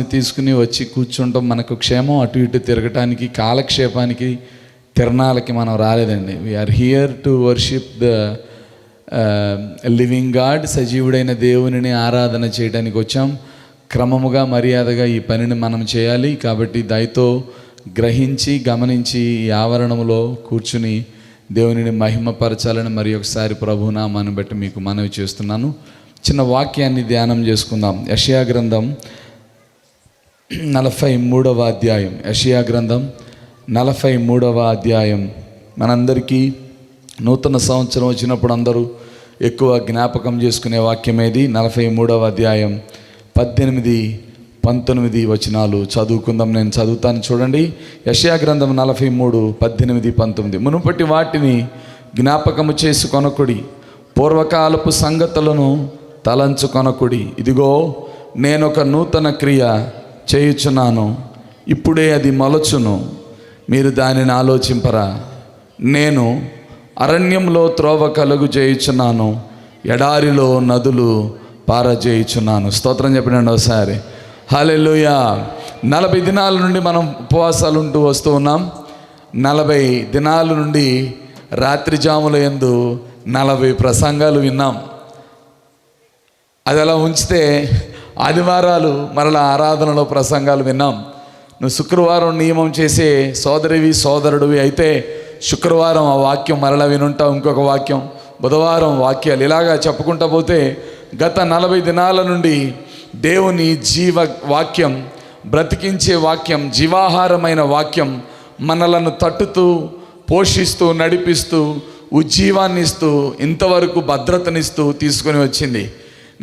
తీసుకుని వచ్చి కూర్చుంటాం. మనకు క్షేమం అటు ఇటు తిరగటానికి, కాలక్షేపానికి, తిరణాలకి మనం రాలేదండి. We are here to worship the living God. సజీవుడైన దేవునిని ఆరాధన చేయడానికి వచ్చాం. క్రమముగా మర్యాదగా ఈ పనిని మనం చేయాలి. కాబట్టి దయతో గ్రహించి గమనించి ఈ ఆవరణంలో కూర్చుని దేవునిని మహిమపరచాలని మరి ఒకసారి ప్రభునామాన్ని బట్టి మీకు మనవి చేస్తున్నాను. చిన్న వాక్యాన్ని ధ్యానం చేసుకుందాం. యెషయా గ్రంథం 43వ అధ్యాయం. యెషయా గ్రంథం 43వ అధ్యాయం. మనందరికీ నూతన సంవత్సరం వచ్చినప్పుడు అందరూ ఎక్కువ జ్ఞాపకం చేసుకునే వాక్యం ఏది? 43వ అధ్యాయం 18, 19 వచనాలు చదువుకుందాం. నేను చదువుతాను, చూడండి. యెషయా గ్రంథం 43, 18, 19. మునుపటి వాటిని జ్ఞాపకము చేసుకొనకుడి, పూర్వకాలపు సంగతులను తలంచుకొనకుడి. ఇదిగో నేనొక నూతన క్రియ చేయుచున్నాను, ఇప్పుడే అది మొలచును, మీరు దానిని ఆలోచింపరా. నేను అరణ్యంలో త్రోవ కలుగు చేయుచున్నాను, ఎడారిలో నదులు పారజేయుచున్నాను. స్తోత్రం చెప్పినండి ఒకసారి. హల్లెలూయా. 40 దినాల నుండి మనం ఉపవాసాలు ఉంటూ వస్తూ ఉన్నాం. 40 దినాల నుండి రాత్రి జాముల యందు 40 ప్రసంగాలు విన్నాం. అది అలా ఉంచితే ఆదివారాలు మరలా ఆరాధనలో ప్రసంగాలు విన్నాం. నువ్వు శుక్రవారం నియమం చేసే సోదరివి సోదరుడివి అయితే శుక్రవారం ఆ వాక్యం మరలా వినుంటావు, ఇంకొక వాక్యం. బుధవారం వాక్యాలు, ఇలాగా చెప్పుకుంటా పోతే గత 40 దినాల నుండి దేవుని జీవ వాక్యం, బ్రతికించే వాక్యం, జీవాహారమైన వాక్యం మనలను తట్టుతూ, పోషిస్తూ, నడిపిస్తూ, ఉజ్జీవాన్ని ఇస్తూ, ఇంతవరకు భద్రతనిస్తూ తీసుకొని వచ్చింది.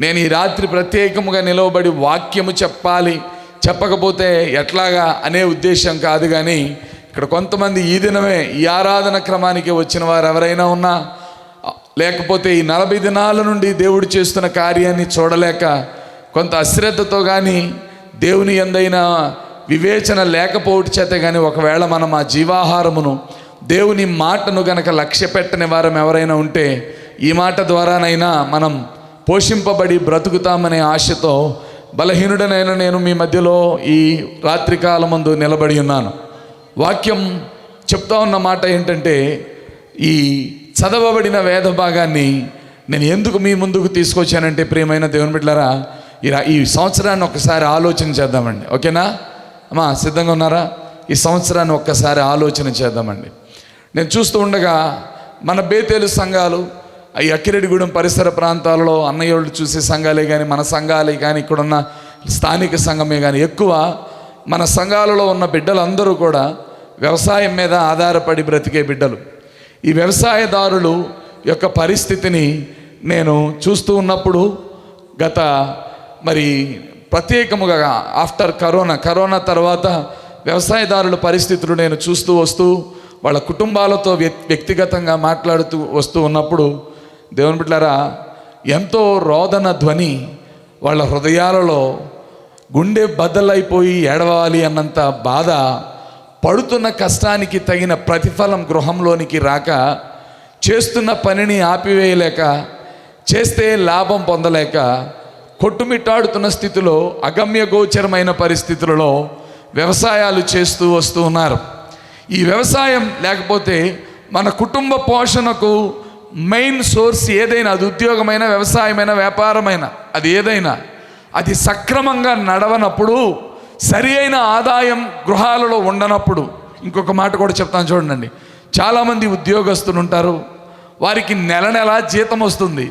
నేను ఈ రాత్రి ప్రత్యేకముగా నిలవబడి వాక్యము చెప్పాలి, చెప్పకపోతే ఎట్లాగా అనే ఉద్దేశం కాదు. కానీ ఇక్కడ కొంతమంది ఈ దినమే ఈ ఆరాధన క్రమానికి వచ్చిన వారు ఎవరైనా ఉన్నా, లేకపోతే ఈ 40 దినాల నుండి దేవుడు చేస్తున్న కార్యాన్ని చూడలేక కొంత అశ్రద్ధతో కానీ దేవుని యందైనా వివేచన లేకపోవటి చేత కానీ ఒకవేళ మనం ఆ జీవాహారమును, దేవుని మాటను గనక లక్ష్య పెట్టని వారం ఎవరైనా ఉంటే ఈ మాట ద్వారానైనా మనం పోషింపబడి బ్రతుకుతామనే ఆశతో బలహీనుడనైనా నేను మీ మధ్యలో ఈ రాత్రికాలమందు నిలబడి ఉన్నాను. వాక్యం చెప్తా ఉన్న మాట ఏంటంటే, ఈ చదవబడిన వేద భాగాన్ని నేను ఎందుకు మీ ముందుకు తీసుకొచ్చానంటే, ప్రియమైన దేవుని బిడ్డలారా, ఈ సంవత్సరాన్ని ఒక్కసారి ఆలోచన చేద్దామండి. ఓకేనా అమ్మా? సిద్ధంగా ఉన్నారా? ఈ సంవత్సరాన్ని ఒక్కసారి ఆలోచన చేద్దామండి. నేను చూస్తూ ఉండగా మన బేతేలు సంఘాలు, ఈ అక్కిరెడ్డిగూడెం పరిసర ప్రాంతాలలో అన్నయ్యోళ్ళు చూసే సంఘాలే కానీ, మన సంఘాలే కానీ, ఇక్కడున్న స్థానిక సంఘమే కానీ, ఎక్కువ మన సంఘాలలో ఉన్న బిడ్డలందరూ కూడా వ్యవసాయం మీద ఆధారపడి బ్రతికే బిడ్డలు. ఈ వ్యవసాయదారులు యొక్క పరిస్థితిని నేను చూస్తూ ఉన్నప్పుడు, గత మరి ప్రత్యేకముగా ఆఫ్టర్ కరోనా తర్వాత వ్యవసాయదారుల పరిస్థితులు నేను చూస్తూ వస్తూ, వాళ్ళ కుటుంబాలతో వ్యక్తిగతంగా మాట్లాడుతూ వస్తూ ఉన్నప్పుడు, దేవుని బిడ్డలారా, ఎంతో రోదన ధ్వని వాళ్ళ హృదయాలలో, గుండె బద్దలైపోయి ఏడవాలి అన్నంత బాధ, పడుతున్న కష్టానికి తగిన ప్రతిఫలం గృహంలోనికి రాక, చేస్తున్న పనిని ఆపివేయలేక, చేస్తే లాభం పొందలేక, కొట్టుమిట్టాడుతున్న స్థితిలో, అగమ్య గోచరమైన పరిస్థితులలో వ్యవసాయాలు చేస్తూ వస్తూ ఉన్నారు. ఈ వ్యవసాయం లేకపోతే మన కుటుంబ పోషణకు మెయిన్ సోర్స్ ఏదైనా, అది ఉద్యోగమైన, వ్యవసాయమైన, వ్యాపారమైన, అది ఏదైనా, అది సక్రమంగా నడవనప్పుడు, సరి అయిన ఆదాయం గృహాలలో ఉండనప్పుడు, ఇంకొక మాట కూడా చెప్తాను చూడండి. చాలామంది ఉద్యోగస్తులు ఉంటారు, వారికి నెల జీతం వస్తుంది.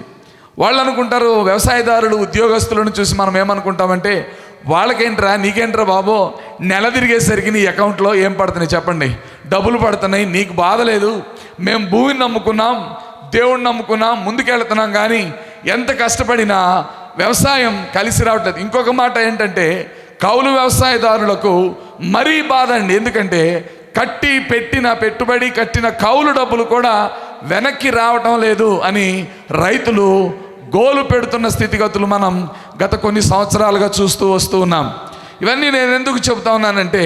వాళ్ళు అనుకుంటారు, వ్యవసాయదారులు ఉద్యోగస్తులను చూసి మనం ఏమనుకుంటామంటే, వాళ్ళకేంట్రా నీకేంట్రా బాబో, నెల తిరిగేసరికి నీ అకౌంట్లో ఏం పడుతున్నాయి చెప్పండి, డబ్బులు పడుతున్నాయి, నీకు బాధ లేదు, మేము భూమిని నమ్ముకున్నాం, దేవుణ్ణి నమ్ముకున్నాం, ముందుకెళ్తున్నాం, కానీ ఎంత కష్టపడినా వ్యవసాయం కలిసి రావట్లేదు. ఇంకొక మాట ఏంటంటే, కౌలు వ్యవసాయదారులకు మరీ బాధ అండి. ఎందుకంటే పెట్టిన పెట్టుబడి, కట్టిన కౌలు డబ్బులు కూడా వెనక్కి రావటం లేదు అని రైతులు గోలు పెడుతున్న స్థితిగతులు మనం గత కొన్ని సంవత్సరాలుగా చూస్తూ వస్తూ ఉన్నాం. ఇవన్నీ నేను ఎందుకు చెబుతా ఉన్నానంటే,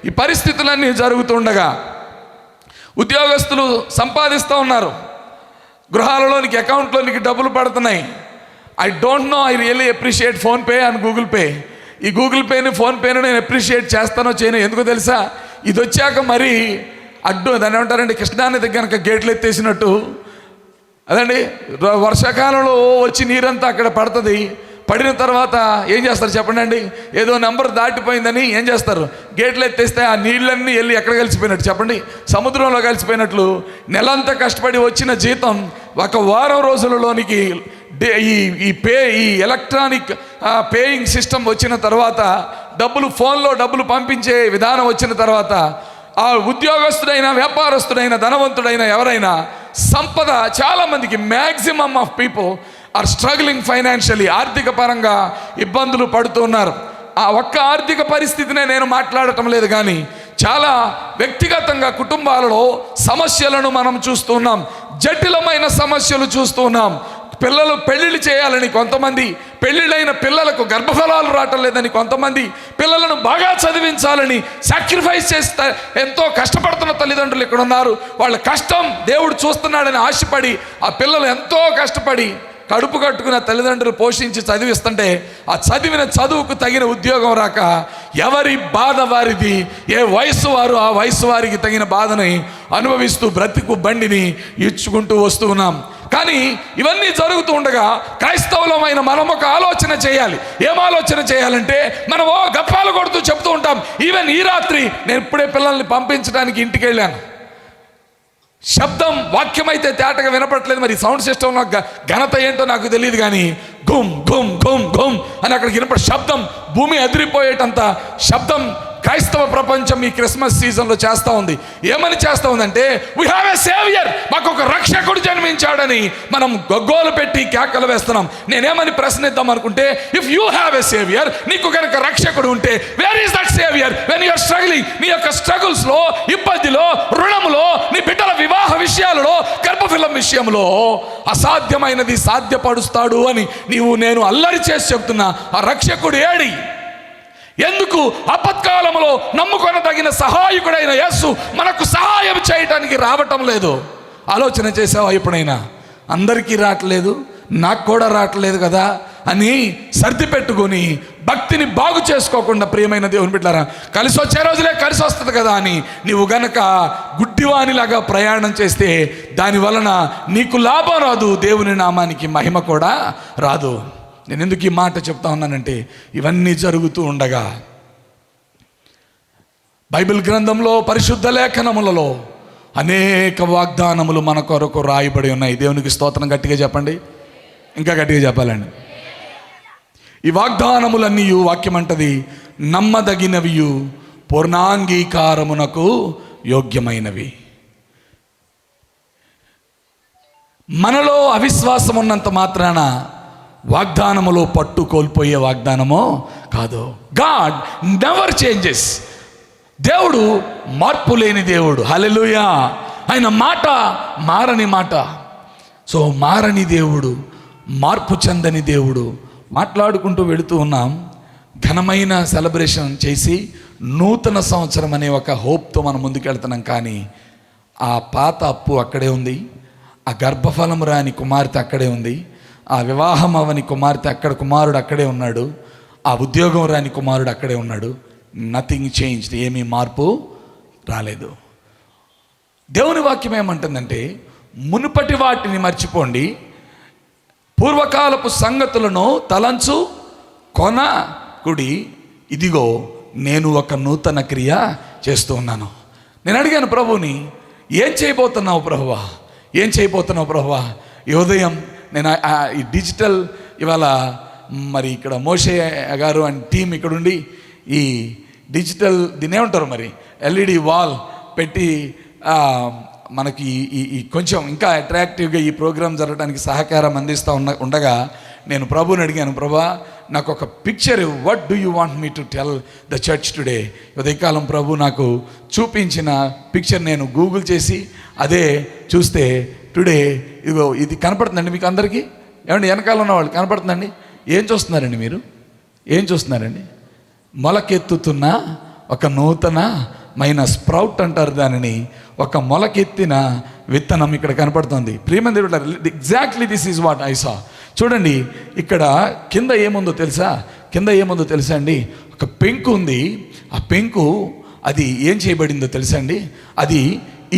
ఈ పరిస్థితులన్నీ జరుగుతుండగా ఉద్యోగస్తులు సంపాదిస్తూ ఉన్నారు, గృహాలలోనికి, అకౌంట్లోనికి డబ్బులు పడుతున్నాయి. I don't know, I really appreciate PhonePe and Google pay. ఈ గూగుల్ పేని ఫోన్పేని నేను అప్రిషియేట్ చేస్తానో చేయను, ఎందుకో తెలుసా? ఇది వచ్చాక మరి అడ్డు దాన్ని ఏమంటారండి, కృష్ణానది కనుక గేట్లు ఎత్తేసినట్టు అదండి. వర్షాకాలంలో వచ్చి నీరంతా అక్కడ పడుతుంది. పడిన తర్వాత ఏం చేస్తారు చెప్పండి అండి? ఏదో నెంబర్ దాటిపోయిందని ఏం చేస్తారు? గేట్లు ఎత్తేస్తే ఆ నీళ్ళన్నీ వెళ్ళి ఎక్కడ కలిసిపోయినట్టు చెప్పండి? సముద్రంలో కలిసిపోయినట్లు. నెలంతా కష్టపడి వచ్చిన జీతం ఒక వారం రోజులలోనికి ఈ ఎలక్ట్రానిక్ పేయింగ్ సిస్టమ్ వచ్చిన తర్వాత, ఫోన్లో డబ్బులు పంపించే విధానం వచ్చిన తర్వాత, ఆ ఉద్యోగస్తుడైన, వ్యాపారస్తుడైన, ధనవంతుడైన ఎవరైనా సంపద చాలామందికి, maximum of people are struggling financially, ఆర్థిక పరంగా ఇబ్బందులు పడుతున్నారు. ఆ ఒక్క ఆర్థిక పరిస్థితినే నేను మాట్లాడటం లేదు, కానీ చాలా వ్యక్తిగతంగా కుటుంబాలలో సమస్యలను మనం చూస్తున్నాం. జటిలమైన సమస్యలు చూస్తున్నాం. పిల్లలు పెళ్ళిళ్ళు చేయాలని కొంతమంది, పెళ్ళిళ్ళైన పిల్లలకు గర్భఫలాలు రావటం లేదని కొంతమంది, పిల్లలను బాగా చదివించాలని సాక్రిఫైస్ చేస్తే ఎంతో కష్టపడుతున్న తల్లిదండ్రులు ఇక్కడ ఉన్నారు. వాళ్ళ కష్టం దేవుడు చూస్తున్నాడని ఆశపడి ఆ పిల్లలు ఎంతో కష్టపడి కడుపు కట్టుకున్న తల్లిదండ్రులు పోషించి చదివిస్తుంటే, ఆ చదివిన చదువుకు తగిన ఉద్యోగం రాక ఎవరి బాధ వారిది. ఏ వయసు వారు ఆ వయసు వారికి తగిన బాధని అనుభవిస్తూ బ్రతుకు బండిని ఇచ్చుకుంటూ వస్తూ ఉన్నాం. కానీ ఇవన్నీ జరుగుతూ ఉండగా క్రైస్తవులమైన మనం ఒక ఆలోచన చేయాలి. ఏం ఆలోచన చేయాలంటే, మనం గప్పాలు కొడుతూ చెప్తూ ఉంటాం. ఈవెన్ ఈ రాత్రి నేను ఇప్పుడే పిల్లల్ని పంపించడానికి ఇంటికి వెళ్ళాను. శబ్దం వాక్యం అయితే తేటగా వినపడట్లేదు. మరి సౌండ్ సిస్టంలో ఘనత ఏంటో నాకు తెలియదు, కానీ గుమ్ గుమ్ గుమ్ గుమ్ అని అక్కడికి వినపడే శబ్దం, భూమి అదిరిపోయేటంత శబ్దం క్రైస్తవ ప్రపంచం ఈ క్రిస్మస్ సీజన్లో చేస్తూ ఉంది. ఏమని చేస్తూ ఉందంటే, వీ హ్యావ్ ఎ సేవియర్, మాకు ఒక రక్షకుడు జన్మించాడని మనం గగ్గోలు పెట్టి కేకలు వేస్తున్నాం. నేనేమని ప్రశ్నిద్దాం అనుకుంటే, if you have a saviour, నీకు కనుక రక్షకుడు ఉంటే, where is that saviour when you're struggling? నీ యొక్క స్ట్రగుల్స్లో, ఇబ్బందిలో, రుణములో, నీ బిడ్డల వివాహ విషయాలలో, గర్భఫలం విషయంలో అసాధ్యమైనది సాధ్యపరుస్తాడు అని నేను అల్లరి చేసి చెప్తున్నా. ఆ రక్షకుడు ఏడి? ఎందుకు ఆపత్కాలంలో నమ్ముకొనదగిన సహాయకుడైన యేసు మనకు సహాయం చేయటానికి రావటం లేదు? ఆలోచన చేసావా ఎప్పుడైనా? అందరికీ రావట్లేదు, నాకు కూడా రావట్లేదు కదా అని సర్ది పెట్టుకొని భక్తిని బాగు చేసుకోకుండా, ప్రియమైన దేవుని బిడ్డలారా, కలిసి వచ్చే రోజులే కలిసి వస్తుంది కదా అని నీవు గనక గుడ్డివానిలాగా ప్రయాణం చేస్తే దాని వలన నీకు లాభం రాదు, దేవుని నామానికి మహిమ కూడా రాదు. నేను ఎందుకు ఈ మాట చెప్తా ఉన్నానంటే, ఇవన్నీ జరుగుతూ ఉండగా బైబిల్ గ్రంథంలో, పరిశుద్ధ లేఖనములలో అనేక వాగ్దానములు మన కొరకు రాయబడి ఉన్నాయి. దేవునికి స్తోత్రం. గట్టిగా చెప్పండి, ఇంకా గట్టిగా చెప్పాలండి. ఈ వాగ్దానములన్నీ వాక్యం అంటది నమ్మదగినవియు పూర్ణాంగీకారమునకు యోగ్యమైనవి. మనలో అవిశ్వాసం ఉన్నంత మాత్రాన వాగ్దానములో పట్టు కోల్పోయే వాగ్దానమో కాదు. God never changes. దేవుడు మార్పు లేని దేవుడు. హల్లెలూయా. ఆయన మాట మారని మాట. సో మారని దేవుడు, మార్పు చెందని దేవుడు. మాట్లాడుకుంటూ వెళుతూ ఉన్నాం. ఘనమైన సెలబ్రేషన్ చేసి నూతన సంవత్సరం అనే ఒక హోప్తో మనం ముందుకెళ్తున్నాం. కానీ ఆ పాత అప్పు అక్కడే ఉంది, ఆ గర్భఫలం రాని కుమార్తె అక్కడే ఉంది, ఆ వివాహం అవని కుమార్తె కుమారుడు అక్కడే ఉన్నాడు, ఆ ఉద్యోగం రాని కుమారుడు అక్కడే ఉన్నాడు. Nothing changed. ఏమీ మార్పు రాలేదు. దేవుని వాక్యం ఏమంటుందంటే, మునుపటి వాటిని మర్చిపోండి, పూర్వకాలపు సంగతులను తలంచు కొనకుడి, ఇదిగో నేను ఒక నూతన క్రియ చేస్తూ ఉన్నాను. నేను అడిగాను ప్రభుని, ఏం చేయబోతున్నావు ప్రభువా, ఏం చేయబోతున్నావు ప్రభువా? ఈ ఉదయం నేను ఈ డిజిటల్ ఇవాళ మరి ఇక్కడ మోషే గారు అండ్ టీం ఇక్కడుండి ఈ డిజిటల్ దీన్ని ఏమంటారు మరి ఎల్ఈడి వాల్ పెట్టి మనకి ఈ కొంచెం ఇంకా అట్రాక్టివ్గా ఈ ప్రోగ్రాం జరగడానికి సహకారం అందిస్తూ ఉండగా నేను ప్రభుని అడిగాను, ప్రభా నాకు ఒక picture, what do you want me to tell the church today? ఉదయకాలం ప్రభు నాకు చూపించిన పిక్చర్ నేను గూగుల్ చేసి అదే చూస్తే టుడే ఇదిగో ఇది కనపడుతుందండి మీకు అందరికీ. ఏమండి వెనకాల ఉన్న వాళ్ళు కనపడుతుందండి? ఏం చూస్తున్నారండి మీరు? ఏం చూస్తున్నారండి? మొలకెత్తుతున్న ఒక నూతనమైన స్ప్రౌట్ అంటారు దానిని, ఒక మొలకెత్తిన విత్తనం ఇక్కడ కనపడుతుంది. ప్రియమైన దేవుడు, exactly this is what I saw. చూడండి ఇక్కడ కింద ఏముందో తెలుసా? కింద ఏముందో తెలుసా అండి? ఒక పెంకు ఉంది. ఆ పెంకు అది ఏం చేయబడిందో తెలుసా అండి? అది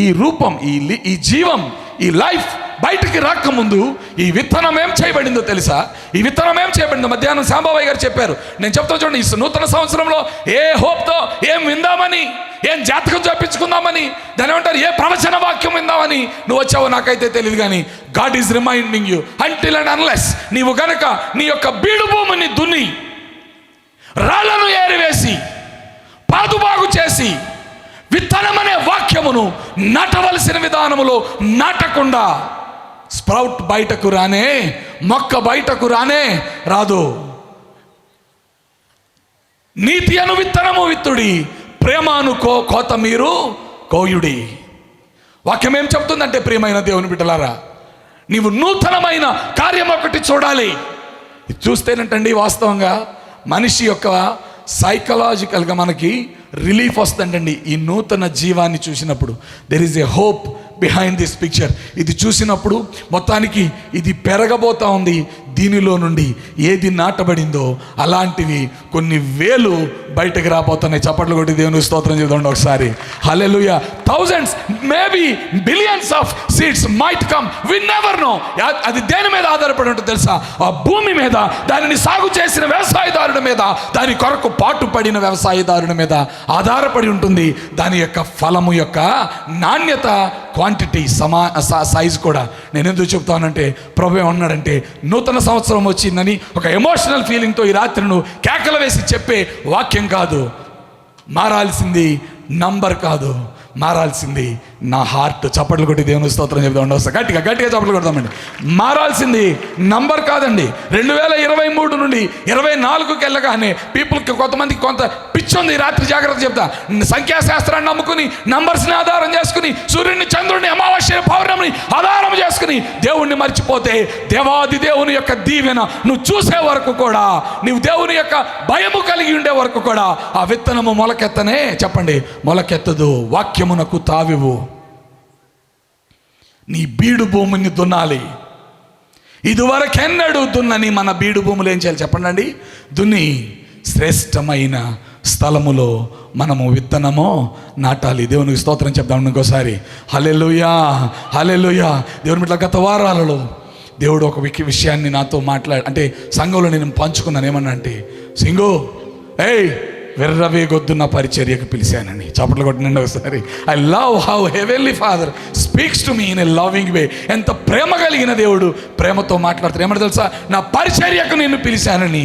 ఈ రూపం, ఈ జీవం, ఈ లైఫ్ బయటికి రాకముందు ఈ విత్తనం ఏం చేయబడిందో తెలుసా? ఈ విత్తనం ఏం చేయబడిందో మధ్యాహ్నం శాంబాబాయ్ గారు చెప్పారు. నేను చెప్తాను చూడండి. ఈ నూతన సంవత్సరంలో ఏ హోప్తో ఏం విందామని, ఏం జాతకం చూపించుకుందామని, దాని ఏమంటారు, ఏ ప్రవచన వాక్యం విందామని నువ్వు వచ్చావో నాకైతే తెలియదు. కానీ God is reminding you until and unless నీవు గనక నీ యొక్క బీడు భూమిని దున్ని, రాళ్లను ఏరివేసి, పాదుబాగు చేసి, విత్తనమనే వాక్యమును నాటవలసిన విధానములో నాటకుండా స్ప్రౌట్ బయటకు రానే, మొక్క బయటకు రానే రాదు. నీతి అను విత్తనము విత్తుడి, ప్రేమ అను కోత మీరు కోయుడి. వాక్యం ఏం చెప్తుందంటే, ప్రియమైన దేవుని బిడ్డలారా, నీవు నూతనమైన కార్యం ఒకటి చూడాలి. ఇది చూస్తేనంటండి వాస్తవంగా మనిషి యొక్క సైకలాజికల్గా మనకి రిలీఫ్ వస్తుందండి. ఈ నూతన జీవాన్ని చూసినప్పుడు there is a hope behind this picture. ఇది చూసినప్పుడు మొత్తానికి ఇది పెరగబోతా ఉంది. దీనిలో నుండి ఏది నాటబడిందో అలాంటివి కొన్ని వేలు బయటకు రాబోతున్నాయి. చప్పట్లు కొట్టి దేవుని స్తోత్రం చేద్దాం ఒకసారి. Hallelujah. Thousands, maybe billions of seeds might come, we never know. అది దేని మీద ఆధారపడి ఉంటుంది తెలుసా? ఆ భూమి మీద, దానిని సాగు చేసిన వ్యవసాయదారుడి మీద, దాని కొరకు పాటుపడిన వ్యవసాయదారుడి మీద ఆధారపడి ఉంటుంది. దాని యొక్క ఫలము యొక్క నాణ్యత, క్వాంటిటీ, సైజ్ కూడా. నేను ఎందుకు చెప్తానంటే, ప్రభు ఏమన్నాడంటే, నూతన సంవత్సరం వచ్చిందని ఒక ఎమోషనల్ ఫీలింగ్తో ఈ రాత్రి నువ్వు కేకలు వేసి చెప్పే వాక్యం కాదు. మారాల్సింది నంబర్ కాదు, మారాల్సింది నా హార్ట్. చప్పట్లు కొట్టి దేవుని స్తోత్రం చెప్తాం. గట్టిగా గట్టిగా చప్పట్లు కొడతామండి. మారాల్సింది నంబర్ కాదండి. 2023 నుండి 24కి వెళ్ళగానే పీపుల్కి, కొంతమందికి కొంత పిచ్చి ఉంది. రాత్రి జాగ్రత్త చెప్తా. సంఖ్యాశాస్త్రాన్ని నమ్ముకుని, నంబర్స్ని ఆధారం చేసుకుని, సూర్యుడిని, చంద్రుడిని, అమావాస్యని, పౌర్ణమిని ఆధారం చేసుకుని దేవుణ్ణి మర్చిపోతే, దేవాది దేవుని యొక్క దీవెన నువ్వు చూసే వరకు కూడా, నీవు దేవుని యొక్క భయము కలిగి ఉండే వరకు కూడా ఆ విత్తనము మొలకెత్తనే, చెప్పండి, మొలకెత్తదు. వాక్యమునకు తావివు. నీ బీడు భూమిని దున్నాలి. ఇదివరకెన్నడూ దున్నని మన బీడు భూములు ఏం చేయాలి చెప్పండి? దున్ని శ్రేష్టమైన స్థలములో మనము విత్తనము నాటాలి. దేవునికి స్తోత్రం చెప్దాం ఇంకోసారి. హల్లెలూయా, హల్లెలూయా. దేవుని బిడ్డల, గత వారాలలో దేవుడు ఒక విషయాన్ని నాతో అంటే సంఘంలో నేను పంచుకున్నాను. ఏమన్నా అంటే, సింగు, ఏయ్, వెర్రవేగొద్దున్న పరిచర్యకు పిలిచానని. చప్పట్లు కొట్టినండి ఒకసారి. I love how heavenly father speaks to me in a loving way. ఎంత ప్రేమ కలిగిన దేవుడు ప్రేమతో మాట్లాడతారు. ఏమంటే తెలుసా? నా పరిచర్యకు నిన్ను పిలిచానని.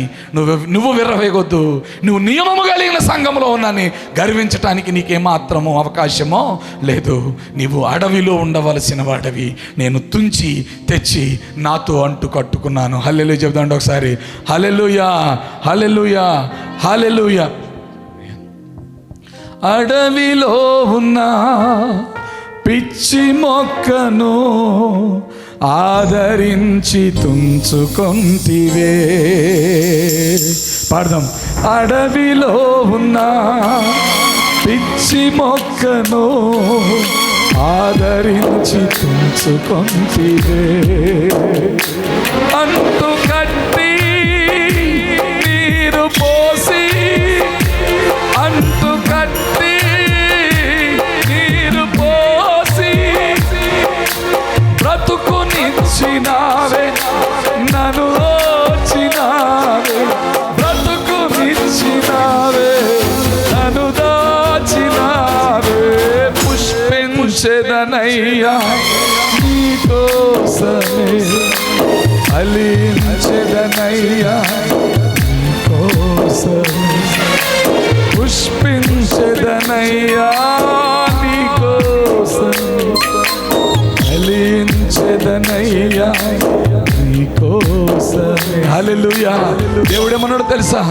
నువ్వు వెర్రవేగొద్దు. నువ్వు నియమము కలిగిన సంఘంలో ఉన్నాని గర్వించటానికి నీకేమాత్రమో అవకాశమో లేదు. నీవు అడవిలో ఉండవలసిన వాడవి. నేను తుంచి తెచ్చి నాతో అంటు కట్టుకున్నాను. హల్లెలూయా చెప్తాండి ఒకసారి. హల్లెలూయా, హల్లెలూయా, హల్లెలూయా. అడవిలో ఉన్న పిచ్చి మొక్కను ఆదరించి తుంచుకొంటివే. పాడదాం. అడవిలో ఉన్న పిచ్చి మొక్కను ఆదరించి తుంచుకొంటివే. అంటు కట్టి నీరు పోసి, అంటు కట్టి నీరు పోసి, బ్రతుకునిచ్చినావే, నన్ను ఓర్చినావే. బ్రతుకునిచ్చినావే, నన్ను దాచినావే. పుష్పించెదనయ్యా నీకోసమే, ఫలించెదనయ్యా నీకోసమే. పుష్పించెదనయ్యా నీకోసమే, ఫలించెదనయ్యా నీకోసమే. హల్లెలూయా. దేవుడేమన్నాడు తెలుసా?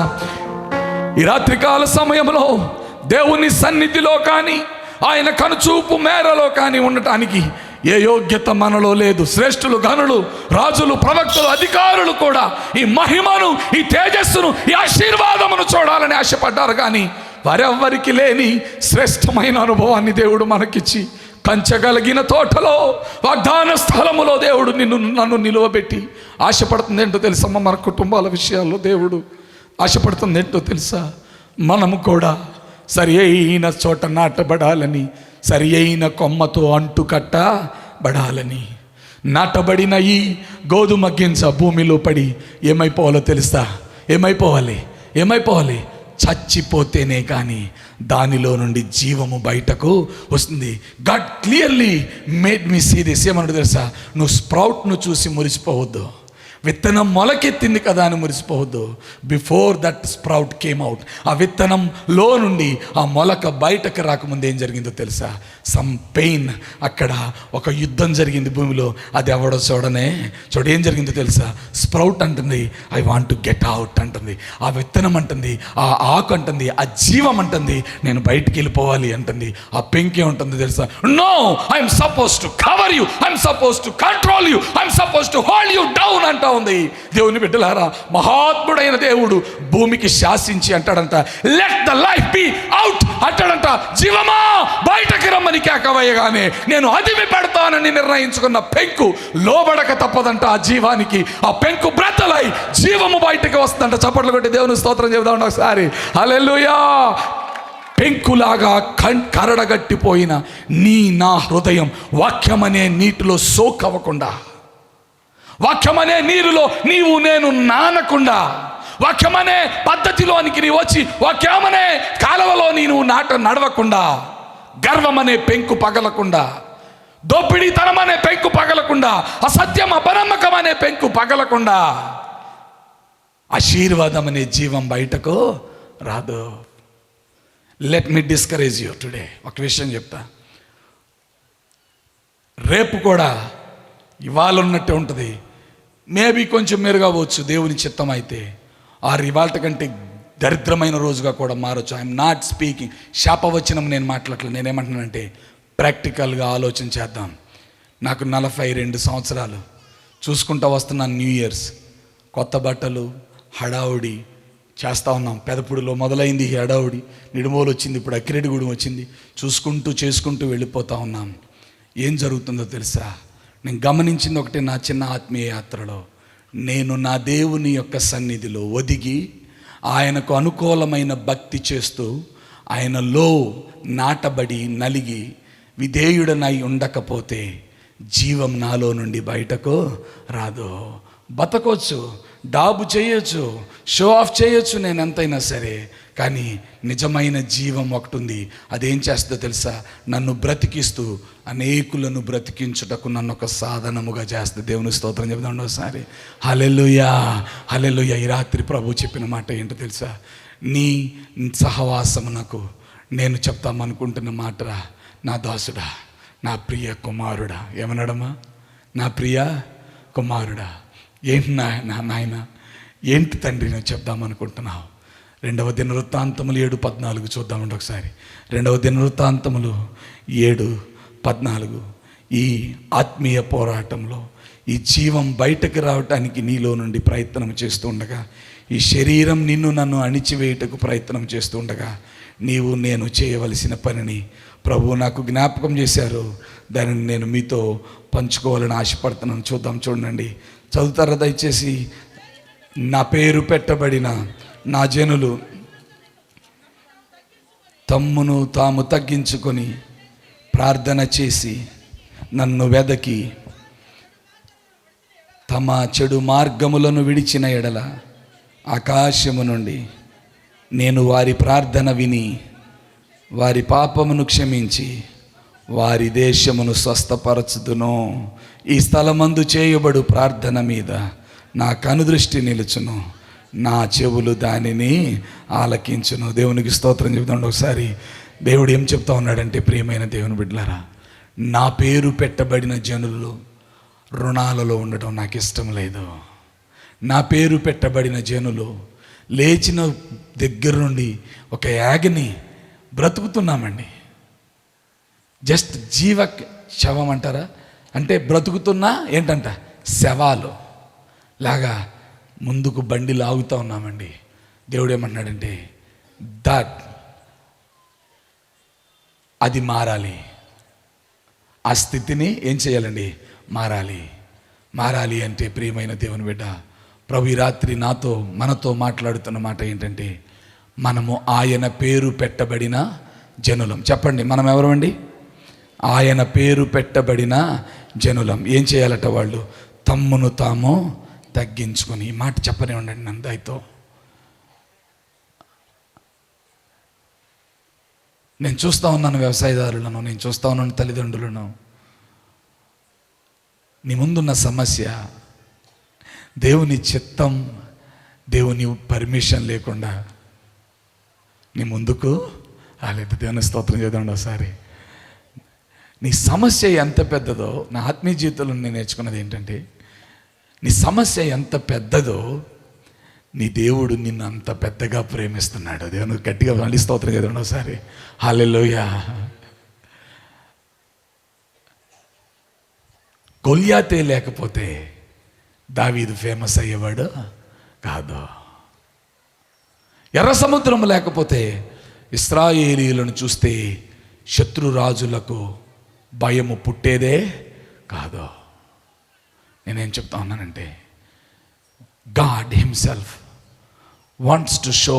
ఈ రాత్రికాల సమయంలో దేవుని సన్నిధిలో కానీ, ఆయన కనుచూపు మేరలో కానీ ఉండటానికి ఏ యోగ్యత మనలో లేదు. శ్రేష్ఠులు, ఘనులు, రాజులు, ప్రవక్తలు, అధికారులు కూడా ఈ మహిమను, ఈ తేజస్సును, ఈ ఆశీర్వాదమును చూడాలని ఆశపడ్డారు. కానీ వారెవ్వరికి లేని శ్రేష్టమైన అనుభవాన్ని దేవుడు మనకిచ్చి, కంచగలిగిన తోటలో, వాగ్దాన స్థలములో దేవుడు నన్ను నిలువబెట్టి ఆశపడుతుంది ఏంటో తెలుసమ్మ? మన కుటుంబాల విషయాల్లో దేవుడు ఆశపడుతుంది ఏంటో తెలుసా? మనము కూడా సరి అయిన చోట నాటబడాలని, సరి అయిన కొమ్మతో అంటు కట్టబడాలని. నాటబడిన ఈ గోధుమ గింజ భూమిలో పడి ఏమైపోవాలో తెలుసా? ఏమైపోవాలి? చచ్చిపోతేనే కానీ దానిలో నుండి జీవము బయటకు వస్తుంది. God clearly made me see this. ఏమన్నాడు తెలుసా? నువ్వు స్ప్రౌట్ను చూసి మురిసిపోవద్దు. విత్తనం మొలకెత్తింది కదా అని మురిసిపోవద్దు. Before that sprout came out, ఆ విత్తనంలో నుండి ఆ మొలక బయటకు రాకముందు ఏం జరిగిందో తెలుసా? Some pain. అక్కడ ఒక యుద్ధం జరిగింది భూమిలో. అది ఎవడో చూడు ఏం జరిగిందో తెలుసా? స్ప్రౌట్ అంటుంది I want to get out అంటుంది. ఆ విత్తనం అంటుంది, ఆ ఆకు అంటుంది, ఆ జీవం అంటుంది నేను బయటికి వెళ్ళిపోవాలి అంటుంది. ఆ పెంకి ఉంటుంది తెలుసా? No, I'm suppose to cover you, I'm suppose to control you, I'm suppose to hold you down అంటా ఉంది. దేవుని బిడ్డలారా, మహాత్ముడైన దేవుడు భూమికి శాసించి అంటాడంట, let the life be out అంటాడంట. జీవమా బయటకి రమ్మని కేకవేయగానే నేను అదిమి పెడతానని నిర్ణయించుకున్న పెంకు లోబడక తప్పదంట. ఆ జీవానికి ఆ పెంకు బ్రతలై జీవము బయటకు వస్తుందంట. చప్పట్లు కొట్టి దేవుని స్తోత్రం చెబుదాం ఒకసారి. హల్లెలూయా. పెంకులాగా కరడగట్టిపోయిన నా హృదయం వాక్యమనే నీటిలో సోకవ్వకుండా, వాక్యమనే నీరులో నీవు నేను నానకుండా, వాక్యమనే పద్ధతిలోనికి నీవు వచ్చి వాక్యమనే కాలవలో నీవు నడవకుండా, గర్వమనే పెంకు పగలకుండా, దోపిడీతనం అనే పెంకు పగలకుండా, అసత్యం అపనమ్మకం అనే పెంకు పగలకుండా, ఆశీర్వాదం అనే జీవం బయటకు రాదు. Let me discourage you today. ఒక విషయం చెప్తా, రేపు కూడా ఇవాళ ఉన్నట్టే ఉంటుంది. మేబీ కొంచెం మెరుగవచ్చు దేవుని చిత్తం అయితే. ఇవాళ కంటే దరిద్రమైన రోజుగా కూడా మారచ్చు. ఐఎమ్ నాట్ స్పీకింగ్ శాపవచనం, నేను మాట్లాడలేదు. నేనేమంటున్నానంటే ప్రాక్టికల్గా ఆలోచన చేద్దాం. నాకు 42 సంవత్సరాలు చూసుకుంటూ వస్తున్నాను. న్యూ ఇయర్స్ కొత్త బట్టలు హడావుడి చేస్తూ ఉన్నాం. పెదపుడిలో మొదలైంది ఈ హడావుడి, నిడుమోలు వచ్చింది, ఇప్పుడు అక్కిరెడ్డిగూడెం వచ్చింది. చేసుకుంటూ వెళ్ళిపోతూ ఉన్నాం. ఏం జరుగుతుందో తెలుసా? నేను గమనించింది ఒకటి, నా చిన్న ఆత్మీయ యాత్రలో నేను నా దేవుని యొక్క సన్నిధిలో ఒదిగి ఆయనకు అనుకూలమైన భక్తి చేస్తూ ఆయనలో నాటబడి నలిగి విధేయుడనై ఉండకపోతే జీవం నాలో నుండి బయటకు రాదు. బతకొచ్చు, డాబు చేయొచ్చు, షో ఆఫ్ చేయొచ్చు, నేను ఎంతైనా సరే, కానీ నిజమైన జీవం ఒకటి ఉంది. అదేం చేస్తుందో తెలుసా? నన్ను బ్రతికిస్తూ అనేకులను బ్రతికించుటకు నన్ను ఒక సాధనముగా చేస్తుంది. దేవుని స్తోత్రం చెప్తాను ఒకసారి. హల్లెలూయా, హల్లెలూయా. ఈ రాత్రి ప్రభు చెప్పిన మాట ఏంటో తెలుసా? నీ సహవాసమునకు నేను చెప్తామనుకుంటున్న మాటరా, నా దాసుడా, నా ప్రియ కుమారుడా. ఏమన్నాడమ్మా? నా ప్రియ కుమారుడా. ఏంటి నాయన, ఏంటి తండ్రి నేను చెప్దామనుకుంటున్నావు? 2వ దినవృత్తాంతములు 7:14 చూద్దామండి ఒకసారి. 2వ దినవృత్తాంతములు 7:14. ఈ ఆత్మీయ పోరాటంలో ఈ జీవం బయటకు రావటానికి నీలో నుండి ప్రయత్నం చేస్తూ ఉండగా, ఈ శరీరం నన్ను అణిచివేయటకు ప్రయత్నం చేస్తూ ఉండగా, నీవు నేను చేయవలసిన పనిని ప్రభు నాకు జ్ఞాపకం చేశారు. దానిని నేను మీతో పంచుకోవాలని ఆశపడుతున్నాను. చూడండి, చదువుతారా దయచేసి? నా పేరు పెట్టబడిన నా జనులు తమ్మును తాము తగ్గించుకొని ప్రార్థన చేసి నన్ను వెదకి తమ చెడు మార్గములను విడిచిన ఎడల ఆకాశము నుండి నేను వారి ప్రార్థన విని వారి పాపమును క్షమించి వారి దేశమును స్వస్థపరచుదును. ఈ స్థలమందు చేయబడు ప్రార్థన మీద నా కనుదృష్టి నిలుచును, నా చెవులు దానిని ఆలకించును. దేవునికి స్తోత్రం చెబుతాండి ఒకసారి. దేవుడు ఏం చెప్తా ఉన్నాడంటే, ప్రియమైన దేవుని బిడ్డలారా, నా పేరు పెట్టబడిన జనులు రుణాలలో ఉండటం నాకు ఇష్టం లేదు. నా పేరు పెట్టబడిన జనులు లేచిన దగ్గర నుండి ఒక యాగని బ్రతుకుతున్నామండి. జస్ట్ జీవ శవం అంటారా? అంటే బ్రతుకుతున్నా ఏంటంట, శవాలు లాగా ముందుకు బండి లాగుతూ ఉన్నామండి. దేవుడు ఏమంటున్నాడంటే, అది మారాలి. ఆ స్థితిని ఏం చేయాలండి? మారాలి అంటే ప్రియమైన దేవుని బిడ్డ, ప్రభు ఈ రాత్రి మనతో మాట్లాడుతున్న మాట ఏంటంటే, మనము ఆయన పేరు పెట్టబడిన జనులం. చెప్పండి, మనం ఎవరమండి? ఆయన పేరు పెట్టబడిన జనులం. ఏం చేయాలట? వాళ్ళు తమ్మును తాము తగ్గించుకొని. ఈ మాట చెప్పనే ఉండండి నన్ను దయతో. నేను చూస్తూ ఉన్నాను వ్యవసాయదారులను, నేను చూస్తూ ఉన్నాను తల్లిదండ్రులను. నీ ముందున్న సమస్య దేవుని చిత్తం, దేవుని పర్మిషన్ లేకుండా నీ ముందుకు రాలేదు. దేవుని స్తోత్రం చేద్దాం ఒకసారి. నీ సమస్య ఎంత పెద్దదో, నా ఆత్మీయ జీవితంలో నేను నేర్చుకున్నది ఏంటంటే, నీ సమస్య ఎంత పెద్దదో నీ దేవుడు నిన్ను అంత పెద్దగా ప్రేమిస్తున్నాడు. దేవుని గట్టిగా మళ్ళీ స్తోత్రం చేద్దాం ఒకసారి. హల్లెలూయా. గొల్యాతే లేకపోతే దావీదు ఫేమస్ అయ్యేవాడు కాదు. ఎర్ర సముద్రం లేకపోతే ఇశ్రాయేలీయులను చూస్తే శత్రురాజులకు భయము పుట్టేదే కాదు. నేనేం చెప్తా ఉన్నానంటే, God himself wants to show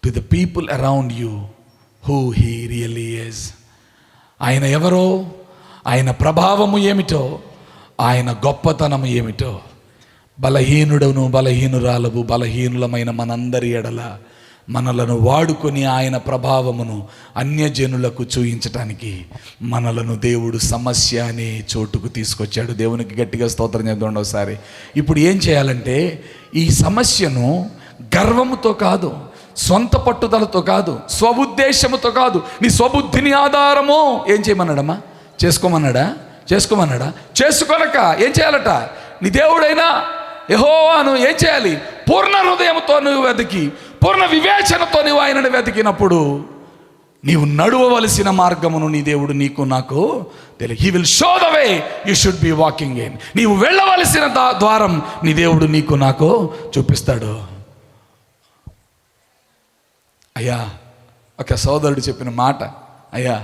to the people around you who he really is. ఆయన ఎవరో, ఆయన ప్రభావము ఏమిటో, ఆయన గొప్పతనము ఏమిటో బలహీనుడను బలహీనురాలవు బలహీనులమైన మనందరి ఎడల మనలను వాడుకొని ఆయన ప్రభావమును అన్యజనులకు చూయించటానికి మనలను దేవుడు సమస్య అనే చోటుకు తీసుకొచ్చాడు. దేవునికి గట్టిగా స్తోత్రం చేద్దాం ఒకసారి. ఇప్పుడు ఏం చేయాలంటే, ఈ సమస్యను గర్వముతో కాదు, సొంత పట్టుదలతో కాదు, స్వబుద్ధేశముతో కాదు, నీ స్వబుద్ధిని ఆధారము ఏం చేయమన్నాడమ్మా? చేసుకోమన్నాడా? చేసుకోనక ఏం చేయాలట? నీ దేవుడైనా యెహోవాను ఏం చేయాలి? పూర్ణ హృదయంతో నువ్వు వెతికి, పూర్ణ వివేచనతో నువ్వు ఆయనను వెతికినప్పుడు నీవు నడువవలసిన మార్గమును నీ దేవుడు నీకు నాకు తెలియ. He will show the way you should be walking in. నీవు వెళ్ళవలసిన ద్వారం నీ దేవుడు నీకు నాకు చూపిస్తాడు. అయ్యా, ఒక సోదరుడు చెప్పిన మాట, అయ్యా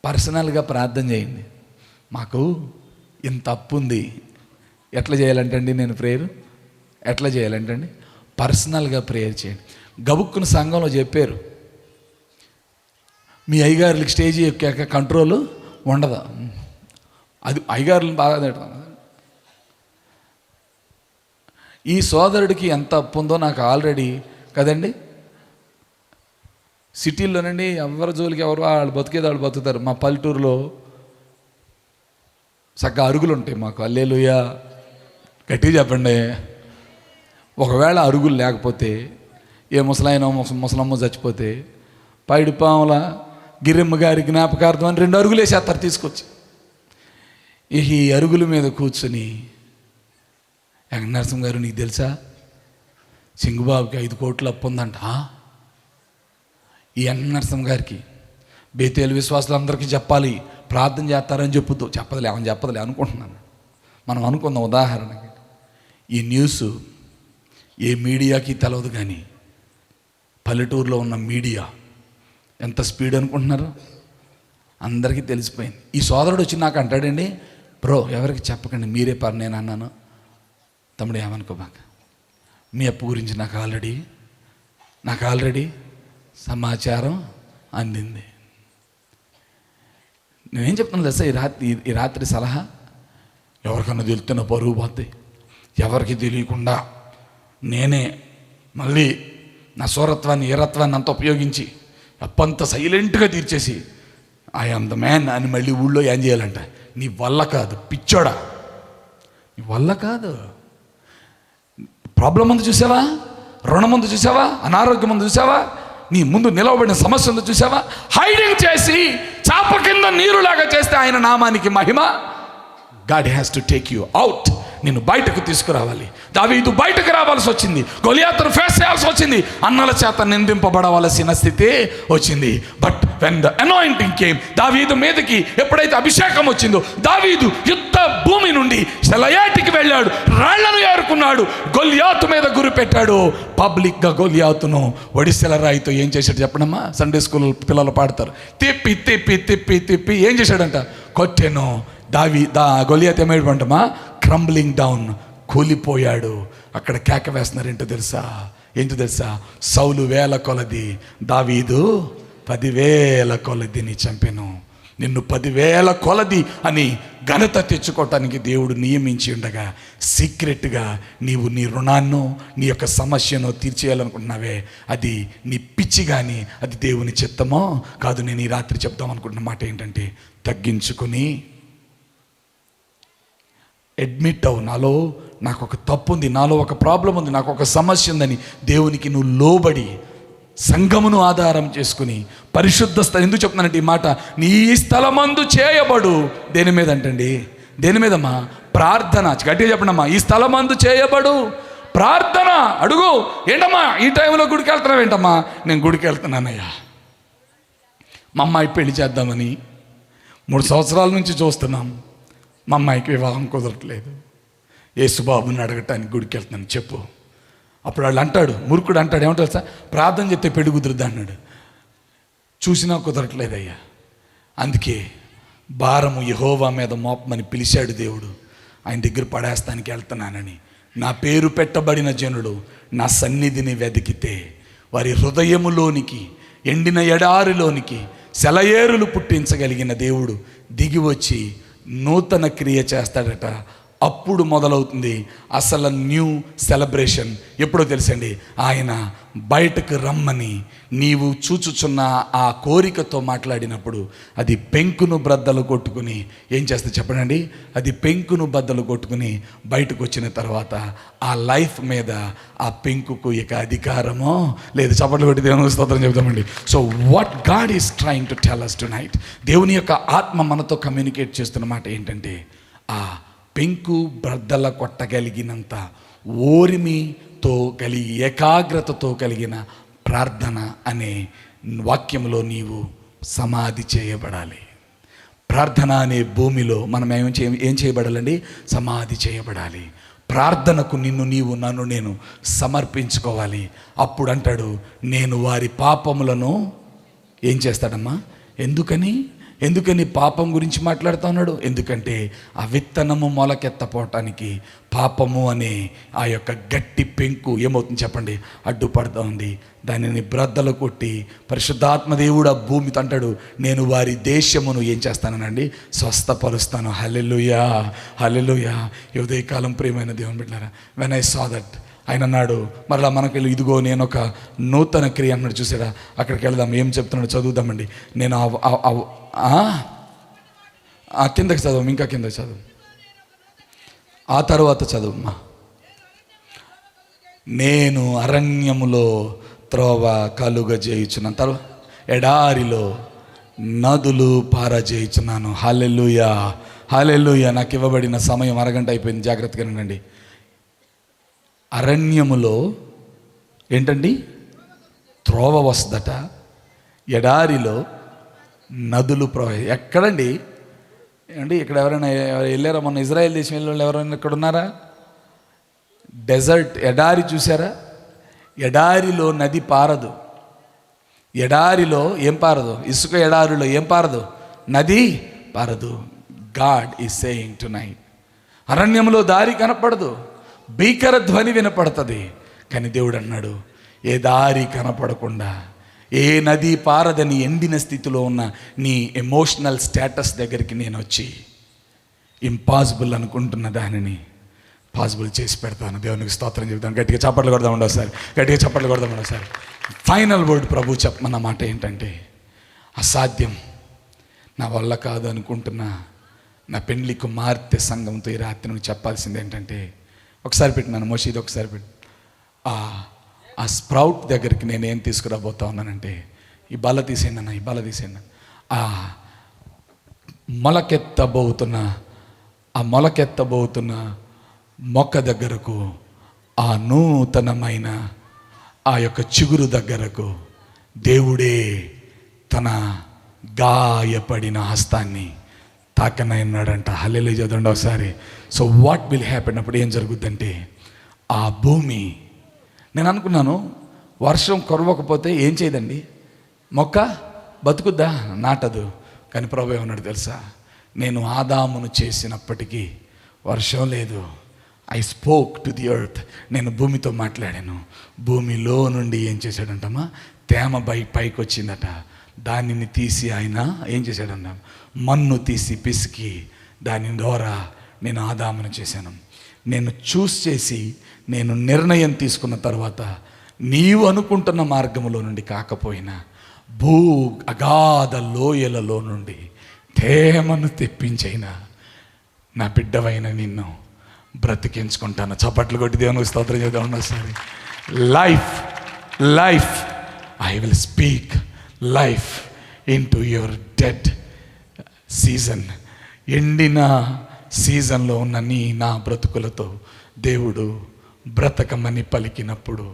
పర్సనల్గా ప్రార్థన చేయండి, మాకు ఇంత అప్పు ఉంది. ఎట్లా చేయాలంటండి? నేను ప్రేయర్ ఎట్లా చేయాలంటండి? పర్సనల్గా ప్రేయర్ చేయండి. గబుక్కున సంఘంలో చెప్పారు, మీ అయ్యగారులకి స్టేజ్ ఎక్కాక కంట్రోల్ ఉండదు. అది అయ్యగారులను బాగా తిడతాం. ఈ సోదరుడికి ఎంత అప్పు ఉందో నాకు ఆల్రెడీ కదండి. సిటీల్లోనండి ఎవరి జోలికి ఎవరు వాళ్ళు బతికేది వాళ్ళు బతుకుతారు. మా పల్లెటూరులో చక్కగా అరుగులు ఉంటాయి మాకు. హల్లెలూయా, గట్టిగా చెప్పండి. ఒకవేళ అరుగులు లేకపోతే, ఏ ముసలాయన ముసలమ్మ చచ్చిపోతే పైడిపాముల గిరిమ్మ గారి జ్ఞాపకార్థం అని 2 అరుగులు వేసేస్తారు తీసుకొచ్చి. ఈ అరుగుల మీద కూర్చొని, వెంకటనరసింహ గారు నీకు తెలుసా, సింగుబాబుకి 5 కోట్ల అప్పు ఉందంట. ఈ వెంకటనరసింహ గారికి బేతేలు విశ్వాసులందరికీ చెప్పాలి, ప్రార్థన చేస్తారని చెప్పదులే ఏమని చెప్పదులే అనుకుంటున్నాను. మనం అనుకుందాం ఉదాహరణకి. ఈ న్యూస్ ఏ మీడియాకి తెలవదు, కానీ పల్లెటూరులో ఉన్న మీడియా ఎంత స్పీడ్ అనుకుంటున్నారు, అందరికీ తెలిసిపోయింది. ఈ సోదరుడు వచ్చి నాకు అంటాడండి, బ్రో ఎవరికి చెప్పకండి, మీరే నేను అన్నాను. తమ్ముడు ఏమనుకోబాక, మీ అప్పు గురించి నాకు ఆల్రెడీ సమాచారం అందింది. నేనేం చెప్తున్నాను తెలుసా, ఈ రాత్రి సలహా, ఎవరికన్నా తెలుస్తున్న పరువు పోద్ది. ఎవరికి తెలియకుండా నేనే మళ్ళీ నా సూరత్వాన్ని ఈరత్వాన్ని అంతా ఉపయోగించి అప్పంతా సైలెంట్గా తీర్చేసి ఐ ఆమ్ ద మ్యాన్ అని మళ్ళీ ఊళ్ళో ఏం చేయాలంట. నీ వల్ల కాదు పిచ్చోడా, నీ వల్ల కాదు. ప్రాబ్లం ముందు చూసావా, రుణం ముందు చూసావా, అనారోగ్యం ముందు చూసావా, నీ ముందు నిలవబడిన సమస్య ముందు చూసావా. హైడింగ్ చేసి చాప కింద నీరులాగా చేస్తే ఆయన నామానికి మహిమ. God has to take you out. నిన్ను బయటకు తీసుకురావాలి. దావీదు బయటకు రావాల్సి వచ్చింది, గొలియాతును ఫేస్ చేయాల్సి వచ్చింది, అన్నల చేత నిందింపబడవలసిన స్థితి వచ్చింది. But when the anointing came, దావీదు మీదకి ఎప్పుడైతే అభిషేకం వచ్చిందో, దావీదు యుద్ధ భూమి నుండి సెలయాటికి వెళ్ళాడు, రాళ్లను ఏరుకున్నాడు, గొలియాతు మీద గురి పెట్టాడు. పబ్లిక్గా గొలియాతును ఒడిసెల రాయితో ఏం చేశాడు చెప్పడమ్మా? సండే స్కూల్ పిల్లలు పాడతారు, తిప్పి తిప్పి తిప్పి తిప్పి ఏం చేశాడంట? కొట్టెను. గొలియాతు ఏమైపోంటమా? క్రంబ్లింగ్ డౌన్, కూలిపోయాడు. అక్కడ కేక వేస్తున్నారేంటో తెలుసా? సౌలు 1000 కొలది, దావీదు 10,000 కొలదిని చంపెను. నిన్ను 10,000 కొలది అని ఘనత తెచ్చుకోవటానికి దేవుడు నియమించి ఉండగా, సీక్రెట్గా నీవు నీ రుణాన్నో నీ యొక్క సమస్యను తీర్చేయాలనుకుంటున్నావే, అది నీ పిచ్చి, కానీ అది దేవుని చిత్తమో కాదు. నేను ఈ రాత్రి చెప్దాం అనుకుంటున్న మాట ఏంటంటే, తగ్గించుకుని అడ్మిట్ అవు, నాకు ఒక తప్పు ఉంది, నాలో ఒక ప్రాబ్లం ఉంది, నాకు ఒక సమస్య ఉందని దేవునికి నువ్వు లోబడి సంఘమును ఆధారం చేసుకుని పరిశుద్ధ స్థలం. ఎందుకు చెప్తున్నానంటే ఈ మాట, నీ స్థలమందు చేయబడు. దేని మీద అంటండి? దేని మీదమ్మా? ప్రార్థన. గట్టిగా చెప్పండమ్మా, ఈ స్థలమందు చేయబడు ప్రార్థన. అడుగు. ఏంటమ్మా ఈ టైంలో గుడికి వెళ్తున్నావు? ఏంటమ్మా? నేను గుడికి వెళ్తున్నానయ్యా, మా అమ్మాయి పెళ్లి చేద్దామని 3 సంవత్సరాల నుంచి చూస్తున్నాం, మా అమ్మాయికి వివాహం కుదరట్లేదు, యేసుబాబుని అడగటానికి గుడికి వెళ్తున్నాను, చెప్పు. అప్పుడు వాళ్ళు అంటాడు, మూర్ఖుడు అంటాడు, ఏమంటారు సార్, ప్రార్థన చెప్తే పెళ్లి కుదురుద్దా అన్నాడు. చూసినా కుదరట్లేదయ్యా, అందుకే భారము యెహోవా మీద మోపమని పిలిచాడు దేవుడు. ఆయన దగ్గర పడేస్తానికి వెళ్తున్నానని. నా పేరు పెట్టబడిన జనులు నా సన్నిధిని వెతికితే వారి హృదయములోనికి, ఎండిన ఎడారిలోనికి సెలయేరులు పుట్టించగలిగిన దేవుడు దిగి వచ్చి నూతన క్రియ చేస్తాడట. అప్పుడు మొదలవుతుంది అసలు న్యూ సెలబ్రేషన్. ఎప్పుడో తెలుసండి, ఆయన బయటకు రమ్మని నీవు చూచుచున్న ఆ కోరికతో మాట్లాడినప్పుడు అది పెంకును బ్రద్దలు కొట్టుకుని ఏం చేస్తే చెప్పండి, అది పెంకును బద్దలు కొట్టుకుని బయటకు వచ్చిన తర్వాత ఆ లైఫ్ మీద ఆ పెంకుకు ఇక అధికారమో లేదు. చప్పట్లు కొట్టి దేవుని స్తోత్రం చెబుతామండి. So what God is trying to tell us tonight, దేవుని యొక్క ఆత్మ మనతో కమ్యూనికేట్ చేస్తున్న మాట ఏంటంటే, ఆ పెంకు బ్రద్దల కొట్టగలిగినంత ఓరిమితో కలిగి ఏకాగ్రతతో కలిగిన ప్రార్థన అనే వాక్యంలో నీవు సమాధి చేయబడాలి. ప్రార్థన అనే భూమిలో మనం ఏం చేయబడాలండి? సమాధి చేయబడాలి. ప్రార్థనకు నన్ను నేను సమర్పించుకోవాలి. అప్పుడు అంటాడు, నేను వారి పాపములను ఏం చేస్తాడమ్మా? ఎందుకని పాపం గురించి మాట్లాడుతూ ఉన్నాడు? ఎందుకంటే ఆ విత్తనము మొలకెత్తపోవటానికి పాపము అనే ఆ యొక్క గట్టి పెంకు ఏమవుతుంది చెప్పండి, అడ్డుపడుతూ ఉంది. దానిని బ్రద్దలు కొట్టి పరిశుద్ధాత్మ దేవుడు ఆ భూమితో అంటాడు, నేను వారి దేశమును ఏం చేస్తానండి? స్వస్థపరుస్తాను. హల్లెలూయా, హల్లెలూయా. ఈ ఉదయకాలం ప్రియమైన దేవుని బిడ్డలారా, వెన్ ఐ సా దట్, ఆయన అన్నాడు మరలా మనకి, ఇదిగో నేను ఒక నూతన క్రియ అన్నాడు. చూసారా? అక్కడికి వెళ్దాం, ఏం చెప్తున్నాడు చదువుదామండి. నేను కిందకి చదువు, ఇంకా కిందకి చదువు, ఆ తర్వాత చదువుమ్మా. నేను అరణ్యములో త్రోవ కలుగజేయుచున్నాను, తర్వాత ఎడారిలో నదులు పారజేయుచున్నాను. హల్లెలూయా, హల్లెలూయా. నాకు ఇవ్వబడిన సమయం అరగంట అయిపోయింది, జాగ్రత్తగా వినండి. అరణ్యములో ఏంటండి? త్రోవ వస్తుందట, ఎడారిలో నదులు ప్రవహి. ఎక్కడండి అండి? ఇక్కడ ఎవరైనా వెళ్ళారా? మొన్న ఇజ్రాయెల్ దేశం వెళ్ళిన వాళ్ళు ఎవరైనా ఇక్కడ ఉన్నారా? డెజర్ట్, ఎడారి చూసారా? ఎడారిలో నది పారదు. ఎడారిలో ఏం పారదు? ఇసుక ఎడారిలో ఏం పారదు? నది పారదు. గాడ్ ఈజ్ సేయింగ్ టునైట్, అరణ్యంలో దారి కనపడదు, భీకర ధ్వని వినపడుతుంది, కానీ దేవుడు అన్నాడు, ఏ దారి కనపడకుండా, ఏ నది పారదని ఎండిన స్థితిలో ఉన్న నీ ఎమోషనల్ స్టేటస్ దగ్గరికి నేను వచ్చి ఇంపాసిబుల్ అనుకుంటున్న దానిని పాసిబుల్ చేసి పెడతాను. దేవునికి స్తోత్రం చెప్తాను. గట్టిగా చప్పట్లు కొడదామండి ఒకసారి, గట్టిగా చప్పట్లు కొడదామండి ఒకసారి. ఫైనల్ వర్డ్ ప్రభు చెప్పమన్న మాట ఏంటంటే, అసాధ్యం, నా వల్ల కాదు అనుకుంటున్నా నా పెండ్లి కుమార్తె సంఘంతో ఈ రాత్రి నువ్వు చెప్పాల్సింది ఏంటంటే, ఒకసారి పెట్టినాను మోషీది, ఒకసారి పెట్టి ఆ స్ప్రౌట్ దగ్గరికి నేను ఏం తీసుకురాబోతా ఉన్నానంటే, ఈ బల తీసేయండి అన్న, ఈ బల తీసేయండి. ఆ మొలకెత్తబోతున్న మొక్క దగ్గరకు, ఆ నూతనమైన ఆ యొక్క చిగురు దగ్గరకు దేవుడే తన గాయపడిన హస్తాన్ని తాకనన్నాడంట. హల్లెలూయా చదవండి ఒకసారి. So what will happen? అప్పుడు ఏం జరుగుద్దంటే, ఆ భూమి, నేను అనుకున్నాను వర్షం కురవకపోతే ఏం చేయదండి, మొక్క బతుకుద్దా? నాటదు. కానీ ప్రభు ఏమన్నాడు తెలుసా? నేను ఆదామును చేసినప్పటికీ వర్షం లేదు, I spoke to the earth, నేను భూమితో మాట్లాడాను. భూమిలో నుండి ఏం చేశాడంటమ్మా, తేమ పైకి వచ్చిందట. దానిని తీసి ఆయన ఏం చేశాడన్న, మన్ను తీసి పిసికి దాని ద్వారా నేను ఆదామును చేశాను. నేను చేసి నేను నిర్ణయం తీసుకున్న తర్వాత నీవు అనుకుంటున్న మార్గంలో నుండి కాకపోయినా అగాధ లోయలలో నుండి తేమను తెప్పించైనా నా బిడ్డవైన నిన్ను బ్రతికించుకుంటాను. చప్పట్లు కొట్టి దేవునికి స్తోత్రం చేద్దాం ఒకసారి. Life I will speak life in to your dead season. ఎండిన సీజన్లో ఉన్న నా బ్రతుకులతో దేవుడు బ్రతకమని పలికినప్పుడు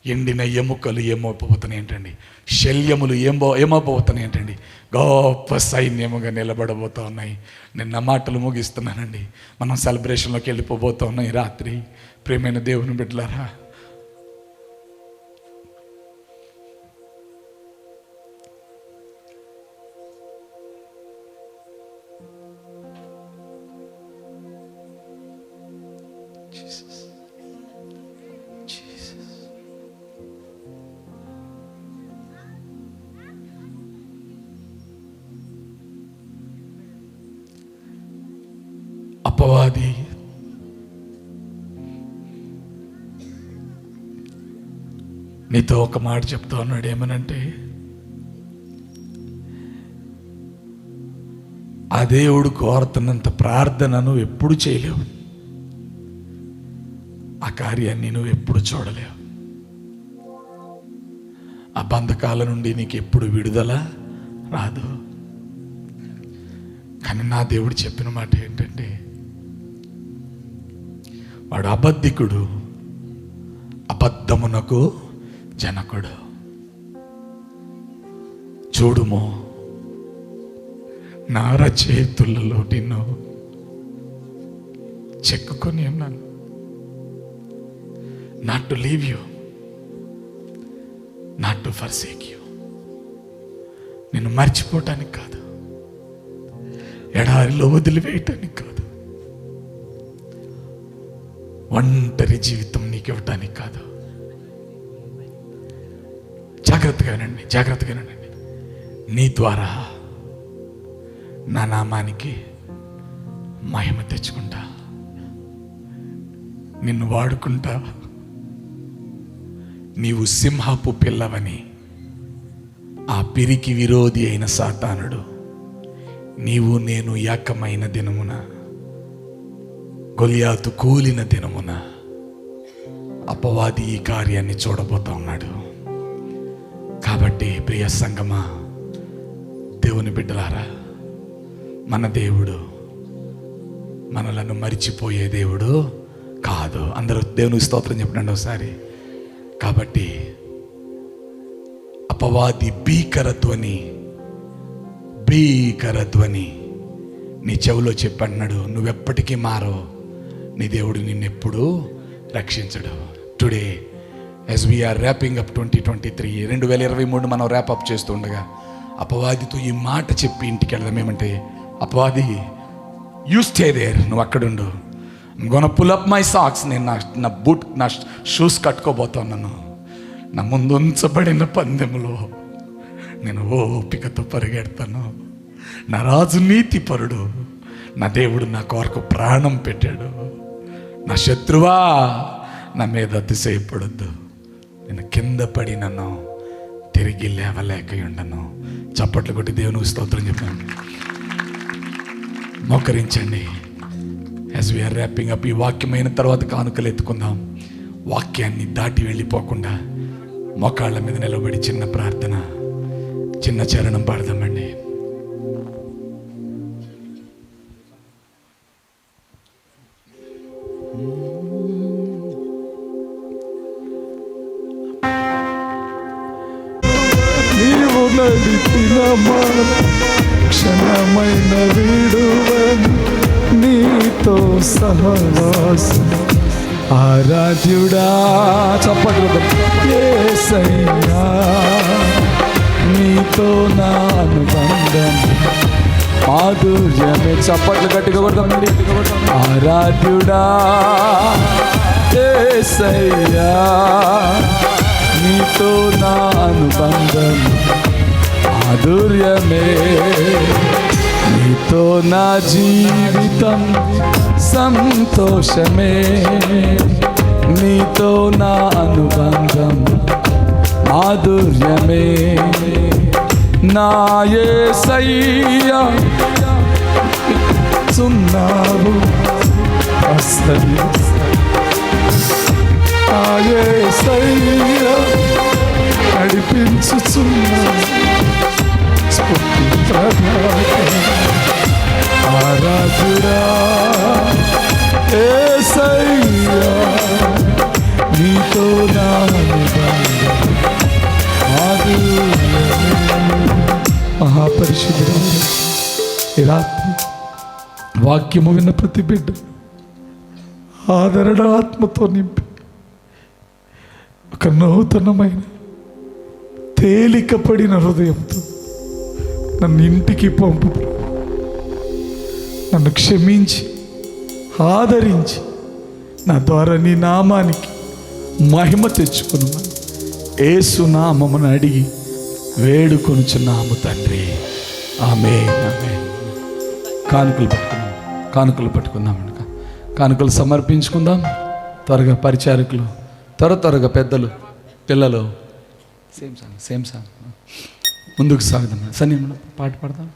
ఎండిన ఎముకలు ఏమోపోతున్నాయి ఏంటండి, శల్యములు ఏమోపోతున్నాయి ఏంటండి, గొప్ప సైన్యముగా నిలబడబోతూ ఉన్నాయి. నిన్న మాటలు ముగిస్తున్నానండి. మనం సెలబ్రేషన్లోకి వెళ్ళిపోబోతూ ఉన్నాయి రాత్రి. ప్రియమైన దేవుని బిడ్డలారా, అపవాది నీతో ఒక మాట చెప్తా ఉన్నాడు. ఏమనంటే, ఆ దేవుడు కోరుతున్నంత ప్రార్థన నువ్వు ఎప్పుడు చేయలేవు, ఆ కార్యాన్ని నువ్వు ఎప్పుడు చూడలేవు, ఆ బంధకాల నుండి నీకు ఎప్పుడు విడుదల రాదు. కానీ నా దేవుడు చెప్పిన మాట ఏంటంటే, వాడు అబద్ధికుడు, అబద్ధమునకు జనకుడు. చూడుమో, నా చేతులలో నిన్ను చెక్కుకొని ఉన్నాను. Not to leave you, not to forsake you. నిన్ను మర్చిపోవటానికి కాదు, ఎడారిలో వదిలివేయటానికి కాదు, ఒంటరి జీవితం నీకు ఇవ్వటానికి కాదు. జాగ్రత్తగానండి. నీ ద్వారా నా నామానికి మహిమ తెచ్చుకుంటా, నిన్ను వాడుకుంటా. నీవు సింహపు పిల్లవని ఆ పిరికి విరోధి అయిన సాతానుడు నీవు నేను ఏకమైన దినమున, గొలియాతు కూలిన దినమున అపవాది ఈ కార్యాన్ని చూడబోతా ఉన్నాడు. కాబట్టి ప్రియ సంగమా, దేవుని బిడ్డలారా, మన దేవుడు మనలను మరిచిపోయే దేవుడు కాదు. అందరూ దేవునికి స్తోత్రం చెప్పండి ఒకసారి. కాబట్టి అపవాది భీకర ధ్వని నీ చెవిలో చెప్పన్నాడు, నువ్వెప్పటికీ మారో, నీ దేవుడు నిన్నెప్పుడు రక్షించడు. Today as we are wrapping up 2023, 2023 మనం ర్యాప్ చేస్తూ ఉండగా అపవాదితో ఈ మాట చెప్పి ఇంటికి వెళ్దాం. ఏమంటే, అపవాది, యూ స్టే దేర్, నువ్వు అక్కడుండు. I'm gonna pull up my socks. నేను నా షూస్ కట్టుకోబోతున్నాను. నా ముందు ఉంచబడిన పందెములో నేను ఓపికతో పరిగెడతాను. నా రాజు నీతిపరుడు, నా దేవుడు నా కొరకు ప్రాణం పెట్టాడు. నా శత్రువా, నా మీద అతిశయపడొద్దు. నేను కింద పడి నన్ను తిరిగి లేవలేక ఉండను. చప్పట్లు కొట్టి దేవునికి స్తోత్రం చెప్పండి. మోకరించండి. యాజ్ వీఆర్ ర్యాపింగ్ అప్, ఈ వాక్యమైన తర్వాత కానుకలు ఎత్తుకుందాం. వాక్యాన్ని దాటి వెళ్ళిపోకుండా మోకాళ్ళ మీద నిలబడి చిన్న ప్రార్థన, చిన్న చరణం పాడదామండి. క్షణమైన విడువని నీతో సహవాసం ఆరాధ్యుడా. చప్పట్లు. యేసయ్యా, నీతో నా అనుబంధం మాధుర్యమే. చప్పట్లు గట్టిగా కొడతామండి. ఆరాధ్యుడా యేసయ్యా, నీతో నా అనుబంధం మాధుర్యమే. నీతో నా జీవితం సంతోషమే. నీతో నా అనుబంధం మాధుర్యమే. నా యేసయ్యా చున్నావు అసలు. నా యేసయ్యా నడిపించుచున్నావు. ఆరాధుడా యేసయ్యా, నీతో నా మహాపరిశుద్ధుడా, ఈ రాత్రి వాక్యము విన్న ప్రతి బిడ్డ ఆదరణ ఆత్మతో నింపి ఒక నూతనమైన తేలికపడిన హృదయంతో నన్ను ఇంటికి పంపు. నన్ను క్షమించి ఆదరించి నా ద్వారా నీ నామానికి మహిమ తెచ్చుకున్నాను. యేసు నామమును అడిగి వేడుకొనుచున్నాము తండ్రి. ఆమేన్, ఆమేన్. కానుకలు పట్టుకుందాం. కానుకలు సమర్పించుకుందాం. త్వరగా పరిచారకులు, త్వరగా పెద్దలు, పిల్లలు సేమ్ సాంగ్ ముందుకు సాగుదాం. సరే మనం పాట పాడదాం.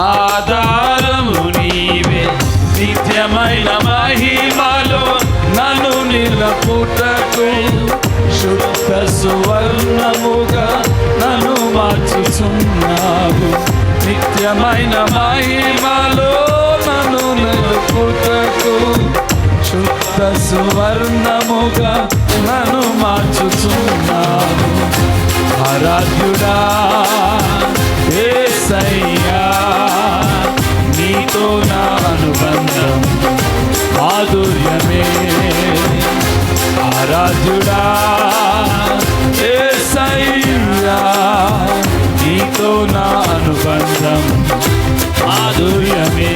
ఆధారము నీవే, నిత్యమైన మహిమలో నన్ను నిలపుటకు శుద్ధ సువర్ణముగా నన్ను మార్చుచున్నావు. నిత్యమైన మహిమలో నన్ను నిలపుటకు శుద్ధ సువర్ణముగా నన్ను మార్చుచున్నావు. ఆరాధ్యుడా యేసయ్యా, నీతో నా అనుబంధం మాధుర్యమే. ఆరాధ్యుడా యేసయ్యా, నీతో నా అనుబంధం మాధుర్యమే.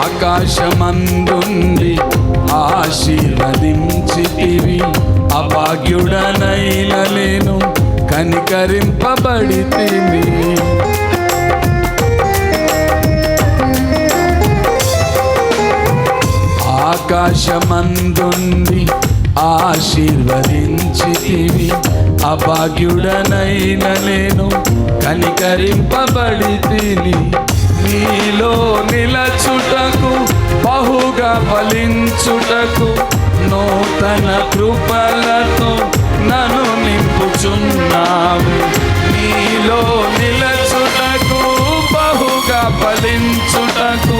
ఆకాశమందుండి ఆశీర్వదించితివి, అభాగ్యుడనైన నేను కనికరింపబడితిని. ఆకాశమందుండి ఆశీర్వదించితివి, అభాగ్యుడనైన నేను కనికరింపబడితిని. నీలో నిలచుటకు బహుగా ఫలించుటకు నూతన కృపలతో నన్ను నింపుచున్నావు. నీలో నిలచుటకు బహుగా ఫలించుటకు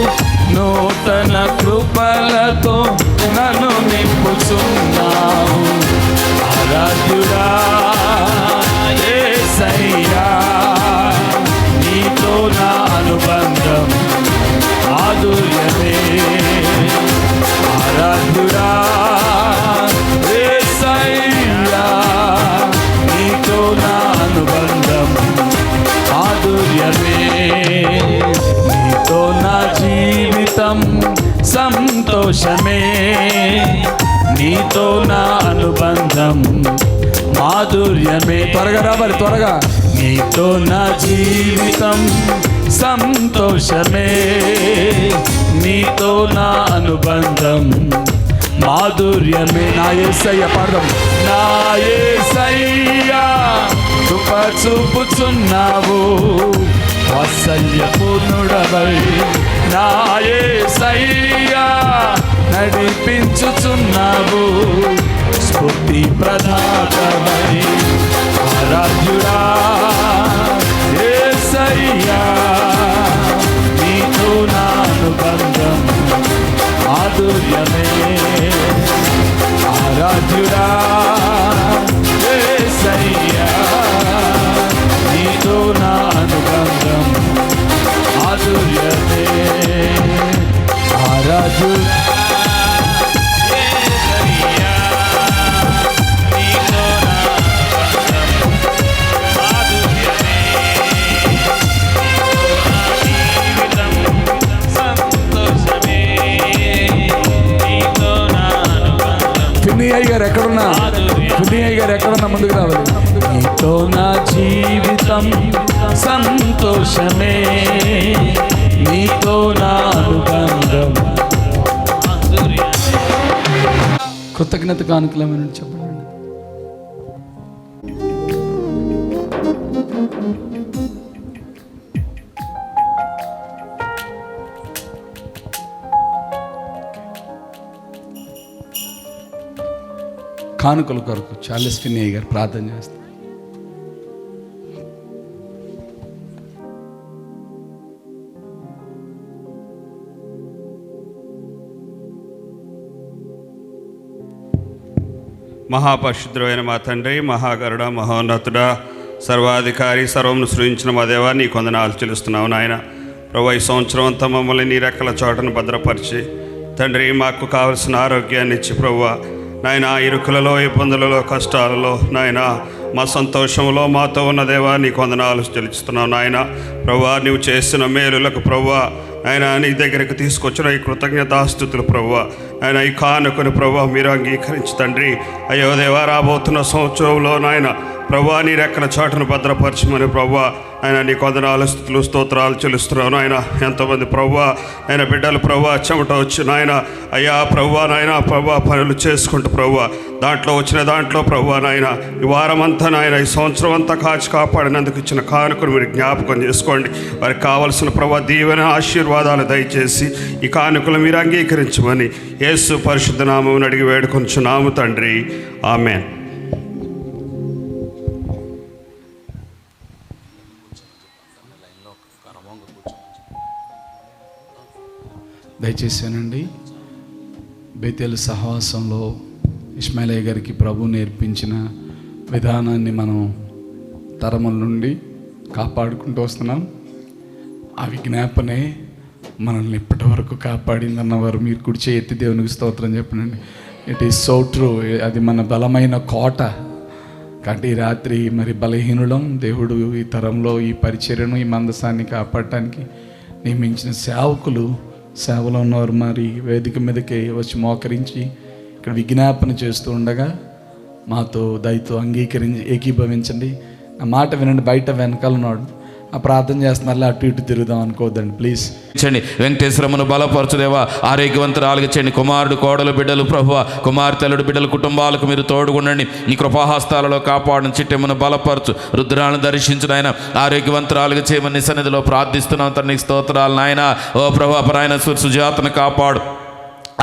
నూతన కృపలతో నన్ను నింపుచున్నావు. ఆరాధ్యుడా యేసయ్యా, నీతో నా అనుబంధం సంతోషమే నీతో నా అనుబంధం మాధుర్యమే. త్వరగా రావాలి, త్వరగా. నీతో నా జీవితం సంతోషమే నీతో నా అనుబంధం మాధుర్యమే. నా యేసయ్య పాడదాం. నా యేసయ్యా కృప చూపుచున్నావు వాత్సల్య పూర్ణుడవై. నా యేసయ్యా నడిపించుచున్నావు స్ఫూర్తి ప్రదాతవై. ఆరాధ్యుడా యేసయ్యా నీతో నా అనుబంధం మాధుర్యమే. ఆరాధ్యుడా యేసయ్యా నీతో నా అనుబంధం మాధుర్యమే. ఆరాధ్యుడా ఫిన్నయ్య గారు ఎక్కడున్నా? ఫిన్నయ్య గారు ఎక్కడున్నా? ముందుకు రావాలి. నీతో నా జీవితం సంతోషమే నీతో నా అనుబంధం. కృతజ్ఞత కానుకలేమని చెప్పండి. కానుకల కొరకు చార్లెస్ ఫిన్నయ్య గారు ప్రార్థన చేస్తారు. మహాపరిశుద్ధుడైన మా తండ్రి, మహాగరుడ, మహోన్నతుడా, సర్వాధికారి, సర్వమును సృజించిన మా దేవా, నీ కొందనాలు చెల్లిస్తున్నావు నాయన. ప్రభు ఈ సంవత్సరం అంతా మమ్మల్ని నీ రెక్కల చోటను భద్రపరిచి తండ్రి మాకు కావలసిన ఆరోగ్యాన్ని ఇచ్చి ప్రభువా నాయన ఇరుకులలో, ఇబ్బందులలో, కష్టాలలో నాయన మా సంతోషంలో మాతో ఉన్న దేవా నీ కొందనాలు చెల్లిస్తున్నావు నాయన. ప్రభువా నీవు చేసిన మేలులకు ప్రభువా ఆయన నీ దగ్గరికి తీసుకొచ్చిన ఈ కృతజ్ఞతాస్తుతులు ప్రభువా ఆయన ఈ కానుకను ప్రభువా మీరు అంగీకరించి తండ్రి అయ్యో దేవా రాబోతున్న సంవత్సరంలో నాయన ప్రభువా నీ రెక్కల చాటును భద్రపరచమని ప్రభువా ఆయన నీ కొందనాలు స్తుతులు స్తోత్రాలు చెల్లిస్తున్నావు నాయన. ఎంతోమంది ప్రభువా ఆయన బిడ్డలు ప్రభువా చెమట వచ్చి నాయన అయ్యా ప్రభువా నాయన ప్రభువా పనులు చేసుకుంటూ ప్రభువా దాంట్లో వచ్చిన దాంట్లో ప్రభువా నాయన ఈ వారం అంతా నాయన ఈ సంవత్సరం అంతా కాచి కాపాడినందుకు ఇచ్చిన కానుకను మీరు జ్ఞాపకం చేసుకోండి. వారికి కావలసిన ప్రభువా దీవెన ఆశీర్వాదాలు దయచేసి ఈ కానుకలు మీరు అంగీకరించమని యేసు పరిశుద్ధ నామమును అడిగి వేడుకొంచున్నాము తండ్రి, ఆమేన్. దయచేసానండి. బేతేలు సహవాసంలో ఇస్మాయిలయ్య గారికి ప్రభు నేర్పించిన విధానాన్ని మనం తరముల నుండి కాపాడుకుంటూ వస్తున్నాం. ఆ విజ్ఞాపనే మనల్ని ఇప్పటి వరకు కాపాడిందన్నవారు మీరు కుడిచే ఎత్తి దేవునికి స్తోత్రం చెప్పనండి. It is so true. అది మన బలమైన కోట. కాబట్టి ఈ రాత్రి మరి బలహీనులం దేవుడు ఈ తరంలో ఈ పరిచర్యను ఈ మందసాన్ని కాపాడటానికి నియమించిన సేవకులు సేవలో ఉన్నవారు మరి వేదిక మీదకి వచ్చి మోకరించి ఇక్కడ విజ్ఞాపన చేస్తూ ఉండగా మాతో దయతో ఏకీభవించండి. నా మాట వినండి. బయట వెనకాల ఉన్నాడు ఆ ప్రార్థన చేస్తున్నారు, అటు ఇటు తిరుగుదాం అనుకోవద్దండి ప్లీజ్. ఇచ్చండి వెంకటేశ్వరమును బలపరచుదేవా, ఆరోగ్యవంతురాలుగా ఇచ్చండి. కుమారుడు కోడలు బిడ్డలు ప్రభువా, కుమార్తెలుడు బిడ్డలు కుటుంబాలకు మీరు తోడుగుండండి. నీ కృపాహస్తాలలో కాపాడు, చిట్టెమును బలపరచు, రుద్రాలను దర్శించు నాయన. ఆరోగ్యవంతురాలుగా చేయమని సన్నిధిలో ప్రార్థిస్తున్నాం తండ్రి. స్తోత్రాలు నాయన. ఓ ప్రభా పరాయణ సుజాతను కాపాడు,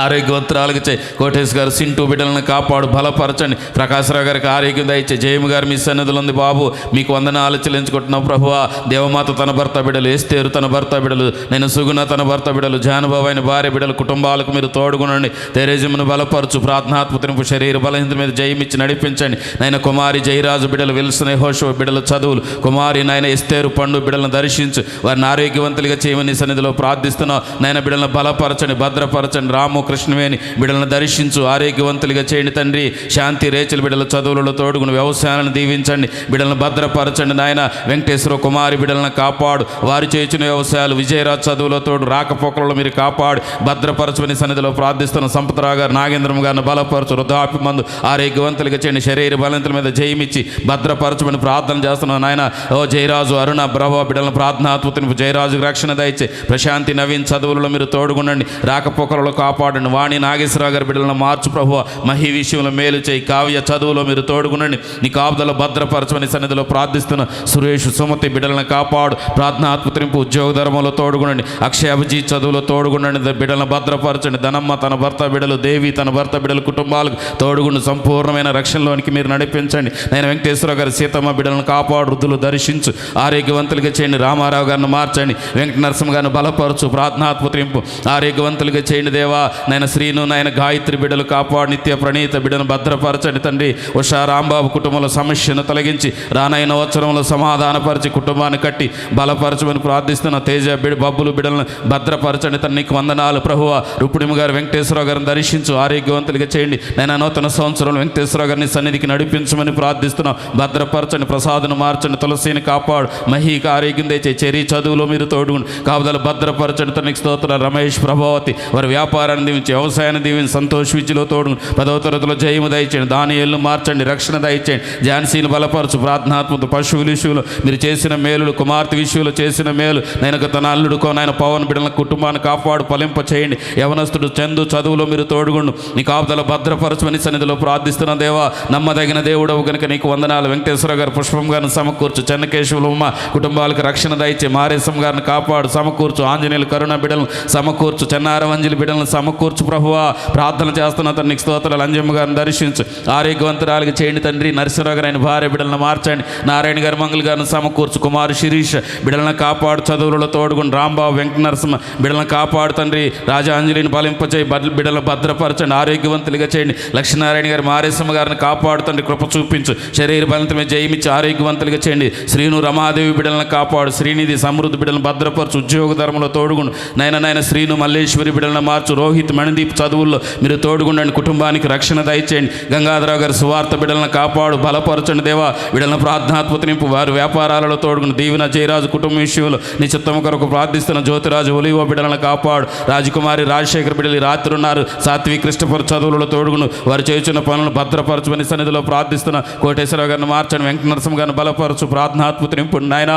ఆరోగ్యవంతురాలుగా చేయి. కోటేశ్ గారు సింటూ బిడ్డలను కాపాడు, బలపరచండి. ప్రకాశరావు గారికి ఆరోగ్యం దయచే. జయము గారు మీ సన్నిధిలో ఉంది బాబు, మీకు వందనాలు చెల్లించుకుంటున్నాం ప్రభువా. దేవమాత తన భర్త బిడ్డలు, ఎస్తేరు తన భర్త బిడ్డలు, నేను సుగుణ తన భర్త బిడ్డలు, జానుబాబు అయిన భార్య బిడ్డలు కుటుంబాలకు మీరు తోడుగునండి. తెరేజమును బలపరచు, ప్రార్థనాత్మతినింపు, శరీర బలహీనత మీద జయమిచ్చి నడిపించండి. నాయన కుమారి జయరాజు బిడ్డలు, విల్సన్ యెహోషువ బిడ్డలు చదువులు, కుమారి నాయన ఎస్తేరు పండు బిడ్డలను దర్శించు, వారిని ఆరోగ్యవంతులుగా చేయమని సన్నిధిలో ప్రార్థిస్తున్నాం. నాయన బిడ్డలను బలపరచండి, భద్రపరచండి. రాము కృష్ణవేణి బిడ్డలను దర్శించు, ఆరోగ్యవంతులుగా చేయండి తండ్రి. శాంతి రేచలు బిడ్డల చదువులలో తోడుగుని వ్యవసాయాలను దీవించండి, బిడ్డలను భద్రపరచండి నాయన. వెంకటేశ్వర కుమారి బిడ్డలను కాపాడు, వారు చేసిన వ్యవసాయాలు విజయరాజ్ చదువులో తోడు, రాకపోకలలో మీరు కాపాడు భద్రపరచమని సన్నిధిలో ప్రార్థిస్తున్న. సంపతరావు గారు, నాగేంద్రం గారిని బలపరచు, వృద్ధాప్య మందు ఆరోగ్యవంతులుగా చేయండి, శరీర బలంతుల మీద జయమిచ్చి భద్రపరచమని ప్రార్థన చేస్తున్నాను నాయన. ఓ జయరాజు, అరుణ, బ్రహ్మ బిడ్డలను ప్రార్థనాత్మతిని జయరాజుకు రక్షణ దయచే. ప్రశాంతి, నవీన్ చదువులలో మీరు తోడుగుండండి, రాకపోకలలో కాపాడండి. వాణి, నాగేశ్వరరావు గారి బిడ్డలను మార్చు ప్రభువ, మహి విషయంలో మేలు చేయి. కావ్య చదువులో మీరు తోడుగుండండి, నీ కాపుదలో భద్రపరచమని సన్నిధిలో ప్రార్థిస్తున్న. సురేష్, సుమతి బిడ్డలను కాపాడు, ప్రార్థనాత్మతింపు ఉద్యోగ ధర్మంలో తోడుగుండండి. అక్షయ, అభిజిత్ చదువులో తోడుగుండండి, బిడ్డలను భద్రపరచండి. ధనమ్మ తన భర్త బిడ్డలు, దేవి తన భర్త బిడ్డల కుటుంబాలకు తోడుగుండు, సంపూర్ణమైన రక్షణలోనికి మీరు నడిపించండి. నేను వెంకటేశ్వర గారి, సీతమ్మ బిడ్డలను కాపాడు, వృద్ధులు దర్శించు, ఆరోగ్యవంతులుగా చేయండి. రామారావు గారిని మార్చండి, వెంకట నరసింహ గారిని బలపరచు, ప్రార్థనాత్మతింపు ఆరోగ్యవంతులుగా చేయండి దేవా. నాయన శ్రీను, నాయన గాయత్రి బిడ్డలు కాపాడు, నిత్య ప్రణీత బిడ్డను భద్రపరచండి తండ్రి. ఉషా రాంబాబు కుటుంబంలో సమస్యను తొలగించి రానైన వచ్చరంలో సమాధానపరిచి కుటుంబాన్ని కట్టి బలపరచమని ప్రార్థిస్తున్న. తేజ బబ్బులు బిడ్డలను భద్రపరచండి తండ్రి, నీకు వందనాలు ప్రభువ. రుక్మిణి గారు, వెంకటేశ్వరరావు గారిని దర్శించు, ఆరోగ్యవంతులుగా చేయండి. నేను నూతన సంవత్సరంలో వెంకటేశ్వరరావు గారిని సన్నిధికి నడిపించమని ప్రార్థిస్తున్నాం. భద్రపరచండి, ప్రసాదను మార్చండి, తులసిని కాపాడు, మహీకి ఆరోగ్యం తెచ్చే. చెరి చదువులో మీరు తోడుగుండి, కాపుదలు భద్రపరచండి తండ్రికి స్తోత్రం. రమేష్, ప్రభావతి వారి వ్యాపారాన్ని దీవించి, వ్యవసాయాన్ని దీవించి, సంతోష్ విద్యలో తోడుగుండి, 10వ తరగతిలో జయము దయచేయండి. దానియేలును మార్చండి, రక్షణ దయచేయండి. ఝాన్సీని బలపరచు, ప్రార్థనాత్మక పశువుల విషయంలో మీరు చేసిన మేలులు, కుమార్తె విషయంలో చేసిన మేలు నేను తన అల్లుడుకో నాయన పవన్ బిడ్డల కుటుంబాన్ని కాపాడు, ఫలింప చేయండి. యవనస్తుడు చందు చదువులో మీరు తోడుగుండు, నీ కాపుదల భద్రపరచమని సన్నిధిలో ప్రార్థిస్తున్న దేవా. నమ్మదగిన దేవుడవు కనుక నీకు వందనాలు. వెంకటేశ్వర గారు, పుష్పం గారిని సమకూర్చు, చెన్నకేశవులు ఉమ్మ కుటుంబాలకు రక్షణ దయచే. మారేశం గారిని కాపాడు, సమకూర్చు. ఆంజనేయులు, కరుణ బిడ్డలను సమకూర్చు, చెన్నారవంజలి బిడ్డలను సమకూర్చు ప్రభువా. ప్రార్థన చేస్తున్న తండ్రికి స్తోత్రాలు. అంజమ్మ గారిని దర్శించు, ఆరోగ్యవంతురాలుగా చేయండి తండ్రి. నరసింహరావు గారు, ఆయన భార్య బిడ్డలను మార్చండి. నారాయణ గారు, మంగళ గారిని సమకూర్చు. కుమారు శిరీష్ బిడ్డలను కాపాడు, చదువులలో తోడుగుండు. రాంబాబు, వెంకట నరసింహ బిడ్డలను కాపాడు తండ్రి. రాజాంజలిని బలింపచేయి, బిడ్డలను భద్రపరచండి, ఆరోగ్యవంతులుగా చేయండి. లక్ష్మీనారాయణ గారు, మారేశమ్మ గారిని కాపాడు తండ్రి, కృప చూపించు. శరీర బలంతమే జయమిచ్చి ఆరోగ్యవంతులుగా చేయండి. శ్రీను, రమాదేవి బిడ్డలను కాపాడు. శ్రీనిధి, సమృద్ధి బిడ్డలను భద్రపరచు, ఉద్యోగ ధర్మంలో తోడుగుండు. నాయన శ్రీను, మల్లేశ్వరి బిడ్డలను మార్చు. రోహిత్, మణిదీప్ చదువుల్లో మీరు తోడుగుండండి, కుటుంబానికి రక్షణ దయచేయండి. గంగాధరరావు గారు, సువార్త బిడ్డలను కాపాడు, బలపరచండి దేవా. బిడ్డలను ప్రార్థనాత్మక నింపు, వారి వ్యాపారాలలో తోడుగుండు. దీవెన జయరాజు కుటుంబ విషయంలో నీ చిత్తము కొరకు ప్రార్థిస్తున్న. జ్యోతిరాజు, ఒలివ బిడ్డలను కాపాడు. రాజకుమారి, రాజశేఖర్ బిడ్డలు రాత్రి ఉన్నారు. సాత్విక్, కృష్ణపుర చదువులలో తోడుగును, వారు చేస్తున్న పనులను భద్రపరచమని సన్నిధిలో ప్రార్థిస్తున్న. కోటేశ్వరరావు గారిని మార్చండి, వెంకట నరసింహ గారిని బలపరచు, ప్రార్థనాత్మక నింపు. నాయన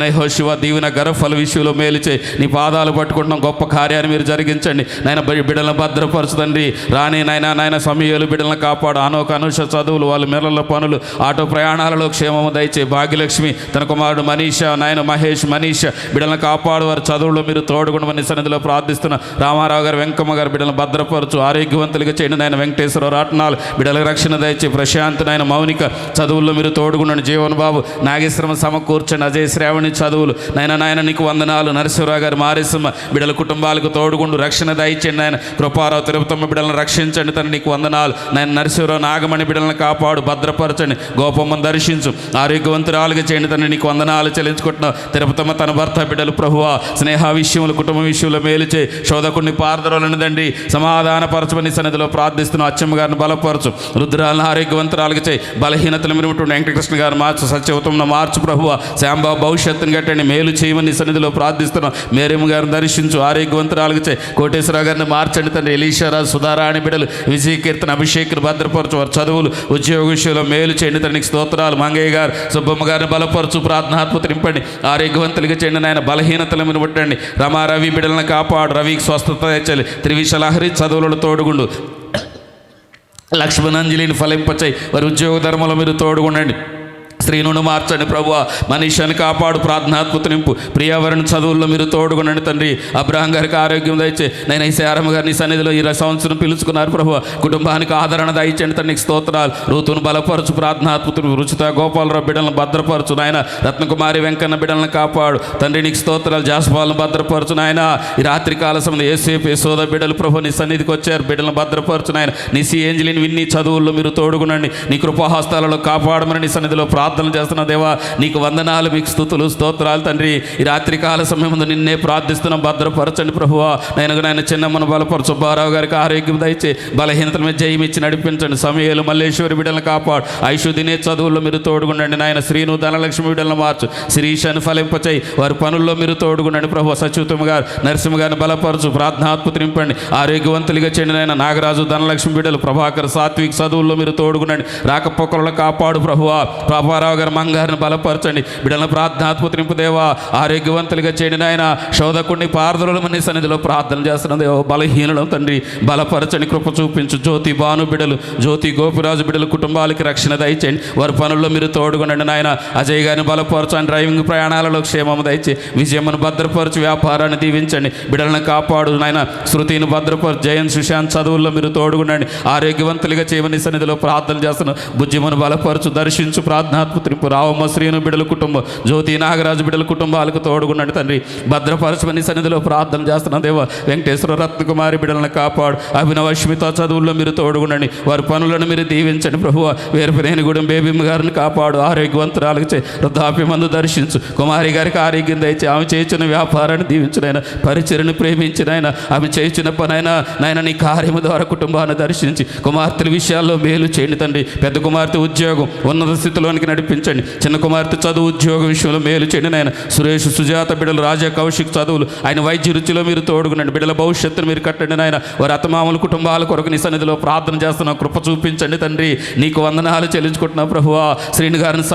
యెహోషువ, దీవెన గర్భఫల విషయంలో మేలు చేయి. నీ పాదాలు పట్టుకుంటున్నాం, గొప్ప కార్యాన్ని మీరు జరిగించండి. నాయన బిడ్డలను భద్రపరచుతండి. రాని నాయన సమయాలు బిడ్డలను కాపాడు. అనోక, అనుష చదువులు, వాళ్ళ మెరల పనులు, ఆటో ప్రయాణాలలో క్షేమము దయచే. భాగ్యలక్ష్మి, తన కుమారుడు మనీష, నాయన మహేష్, మనీష బిడ్డలను కాపాడు, వారి చదువుల్లో మీరు తోడుగుండమని సన్నిధిలో ప్రార్థిస్తున్న. రామారావు గారు, వెంకమ్మ గారు బిడ్డలను భద్రపరచు, ఆరోగ్యవంతులుగా చేయండి. నాయన వెంకటేశ్వర రాట్నాలు బిడ్డలకు రక్షణ దయచే. ప్రశాంత్, నాయన మౌనిక చదువుల్లో మీరు తోడుగుండండి. జీవన్ బాబు, నాగేశ్వరం సమకూర్చండి. అజయ్, శ్రావణి చదువులు నాయన నీకు వందనాలు. నరసింహరావు గారు, మారేశమ్మ బిడ్డల కుటుంబాలకు తోడుగుండు, రక్షణ దయచేయండి. నాయన కృపారావు, తిరుపతమ్మ బిడ్డలను రక్షించండి తండ్రి, నీకు వందనాలు. నాయన నరసింహరావు, నాగమణి బిడ్డలను కాపాడు, భద్రపరచండి. గోపమ్మను దర్శించు, ఆరోగ్యవంతురాలుగా చేయండి తండ్రి, నీకు వందనాలు చెల్లించుకుంటున్నావు. తిరుపతమ్మ తన భర్త బిడ్డలు ప్రభువా, స్నేహ విషయంలో, కుటుంబ విషయంలో మేలు చేయి. శోధకుడిని పారదరోలను తండ్రి సమాధానపరచమని సన్నిధిలో ప్రార్థిస్తున్నావు. అచ్చమ్మ గారిని బలపరచు, రుద్రాలను ఆరోగ్యవంతురాలుగా చేయి. బలహీనతలు మీరు వెంకటకృష్ణ గారు మార్చు, సత్యవతమును మార్చు ప్రభువా. శ్యాంబాబు భవిష్యత్తును కట్టండి, మేలు చేయమని సన్నిధిలో ప్రార్థిస్తున్నాం. మేరేమ గారిని దర్శించు, ఆరోగ్యవంతురాలుగా చేయి. కోటేశ్వరరావు గారిని మార్చండి తండ్రి. ఎలీషారాజు, సుధారాణి బిడ్డలు, విజయ కీర్తన, అభిషేక్ను భద్రపరచు, వారి చదువులు, ఉద్యోగ విషయంలో మేలు చేయండి తండ్రికి స్తోత్రాలు. మంగయ్య గారు, సుబ్బమ్మ గారిని బలపరచు, ప్రార్థనాత్మక నింపండి, ఆరోగ్యవంతులుగా చేయండి. నాయన బలహీనతలను ముట్టండి. రమారవి బిడ్డలను కాపాడు, రవికి స్వస్థత తెచ్చాలి. త్రివిష లహరి చదువులను తోడుగుండు. లక్ష్మణంజలిని ఫలింపచేయి, వారి ఉద్యోగ ధర్మంలో మీరు తోడుగుండండి. స్త్రీను మార్చండి ప్రభువా. మనిషిని కాపాడు, ప్రార్థనాత్మక నింపు. ప్రియావరణ చదువుల్లో మీరు తోడుగునండి తండ్రి. అబ్రహం గారికి ఆరోగ్యం దయచే. నేను ఐశారమ్మ గారిని సన్నిధిలో ఈ సంవత్సరం పిలుచుకున్నారు ప్రభువా. కుటుంబానికి ఆదరణ దయచండి తండ్రికి స్తోత్రాలు. ఋతువును బలపరచు, ప్రార్థనాత్మక రుచిత గోపాలరావు బిడ్డలను భద్రపరచు. నాయన రత్నకుమారి, వెంకన్న బిడ్డలను కాపాడు తండ్రి, నీకు స్తోత్రాలు. జాస్పాలను భద్రపరచు నాయన. ఈ రాత్రికాల సమయంలో ఏసేపు, యశోద బిడ్డలు ప్రభు నీ సన్నిధికి వచ్చారు, బిడ్డలను భద్రపరచు నాయన. నిసి ఏంజలిని, విన్ని చదువుల్లో మీరు తోడుగునండి. నీ కృపాహస్తాలలో కాపాడమని నీ సన్నిధిలో ప్రార్థన ప్రార్థన చేస్తున్న దేవా నీకు వందనాలు, మీకు స్తుతులు స్తోత్రాలు తండ్రి. ఈ రాత్రికాల సమయం ముందు నిన్నే ప్రార్థిస్తున్నాం, భద్రపరచండి ప్రభువా. నాయన చిన్నమ్మను బలపరచు, సుబ్బారావు గారికి ఆరోగ్యం దయచే, బలహీనతల మీద జయమిచ్చి నడిపించండి. సమయాలు మల్లేశ్వరి బిడ్డలను కాపాడు, ఐషు దినే చదువుల్లో మీరు తోడుగుండండి నాయన. శ్రీను ధనలక్ష్మి బిడ్డలను మార్చు, శిరీషను ఫలింపచేయి, వారి పనుల్లో మీరు తోడుగుండండి ప్రభు. సచ్యుతమ్మ గారు నరసింహ గారిని బలపరచు, ప్రార్థనాత్మతి నింపండి, ఆరోగ్యవంతులుగా చేయండి నాయన. నాగరాజు ధనలక్ష్మి బిడ్డలు, ప్రభాకర్ సాత్విక్ చదువుల్లో మీరు తోడుగుండండి, రాకపోకలను కాపాడు ప్రభువా. పాపారావు గారు మంగారిని బలపరచండి, బిడ్డలను ప్రార్థనాత్మతి నింపు దేవా, ఆరోగ్యవంతులుగా చేయండి నాయన. శోధకుడిని పారదరుల మన సన్నిధిలో ప్రార్థన చేస్తున్న దేవా, బలహీనులు తండ్రి బలపరచండి, కృప చూపించు. జ్యోతి భాను బిడ్డలు, జ్యోతి గోపిరాజు బిడ్డలు కుటుంబాలకి రక్షణ దయచేయండి, వారి పనుల్లో మీరు తోడుగుండండి నాయన. అజయ్ గారిని బలపరచండి, డ్రైవింగ్ ప్రయాణాలలో క్షేమం దయచే, విజయమ్మను భద్రపరచు, వ్యాపారాన్ని దీవించండి, బిడ్డలను కాపాడు నాయన. శృతిని భద్రపరచు, జయన్ సుశాంత్ చదువుల్లో మీరు తోడుగుండండి, ఆరోగ్యవంతులుగా చేయమని సన్నిధిలో ప్రార్థన చేస్తున్నాను. బుజ్జిమను బలపరచు, దర్శించు, ప్రార్థనాత్మతింపు. రావమ్మ శ్రీను బిడ్డల కుటుంబం, జ్యోతి నాగరాజు బిడ్డల కుటుంబాలకు తోడుగుండండి తండ్రి, భద్రపరచమని సన్నిధిలో ప్రార్థన చేస్తున్నా దేవా. వెంకటేశ్వర రత్నకుమారి బిడ్డలను కాపాడు, అభినవ అశ్మిత చదువుల్లో మీరు తోడుగుండండి, వారి పనులను మీరు దీవించండి ప్రభువ. వేరుపనేనిగూడెం బేబీమ్మ గారిని కాపాడు, ఆరోగ్యవంతురాలకు చే, వృద్ధాప్యమందు దర్శించు. కుమారి గారికి ఆరోగ్యం దయచే, ఆమె చేయించిన వ్యాపారాన్ని దీవించినైనా, పరిచయను ప్రేమించినైనా, ఆమె చేయించిన పనైనా నాయన నీ కార్యము ద్వారా కుటుంబాన్ని దర్శించి కుమార్తెల విషయాల్లో మేలు చేయండి తండ్రి. పెద్ద కుమార్తె ఉద్యోగం ఉన్నత స్థితిలోనికి నడిపించండి, చిన్న కుమార్తె చదువు ఉద్యోగ విషయంలో మేలు చేయండి నాయన. సురేష్ సుజాత బిడ్డలు, రాజా కౌశిక్ చదువులు, ఆయన వైద్య రుచిలో మీరు తోడుగునండి, బిడ్డల భవిష్యత్తును మీరు కట్టండి నాయన. వారి అత్తమామల కుటుంబాల కొరకు నీ సన్నిధిలో ప్రార్థన చేస్తున్నా, కృప చూపించండి తండ్రి. నీకు వందనాలు చెల్లించుకుంటున్నా ప్రభువా. శ్రీని గారిని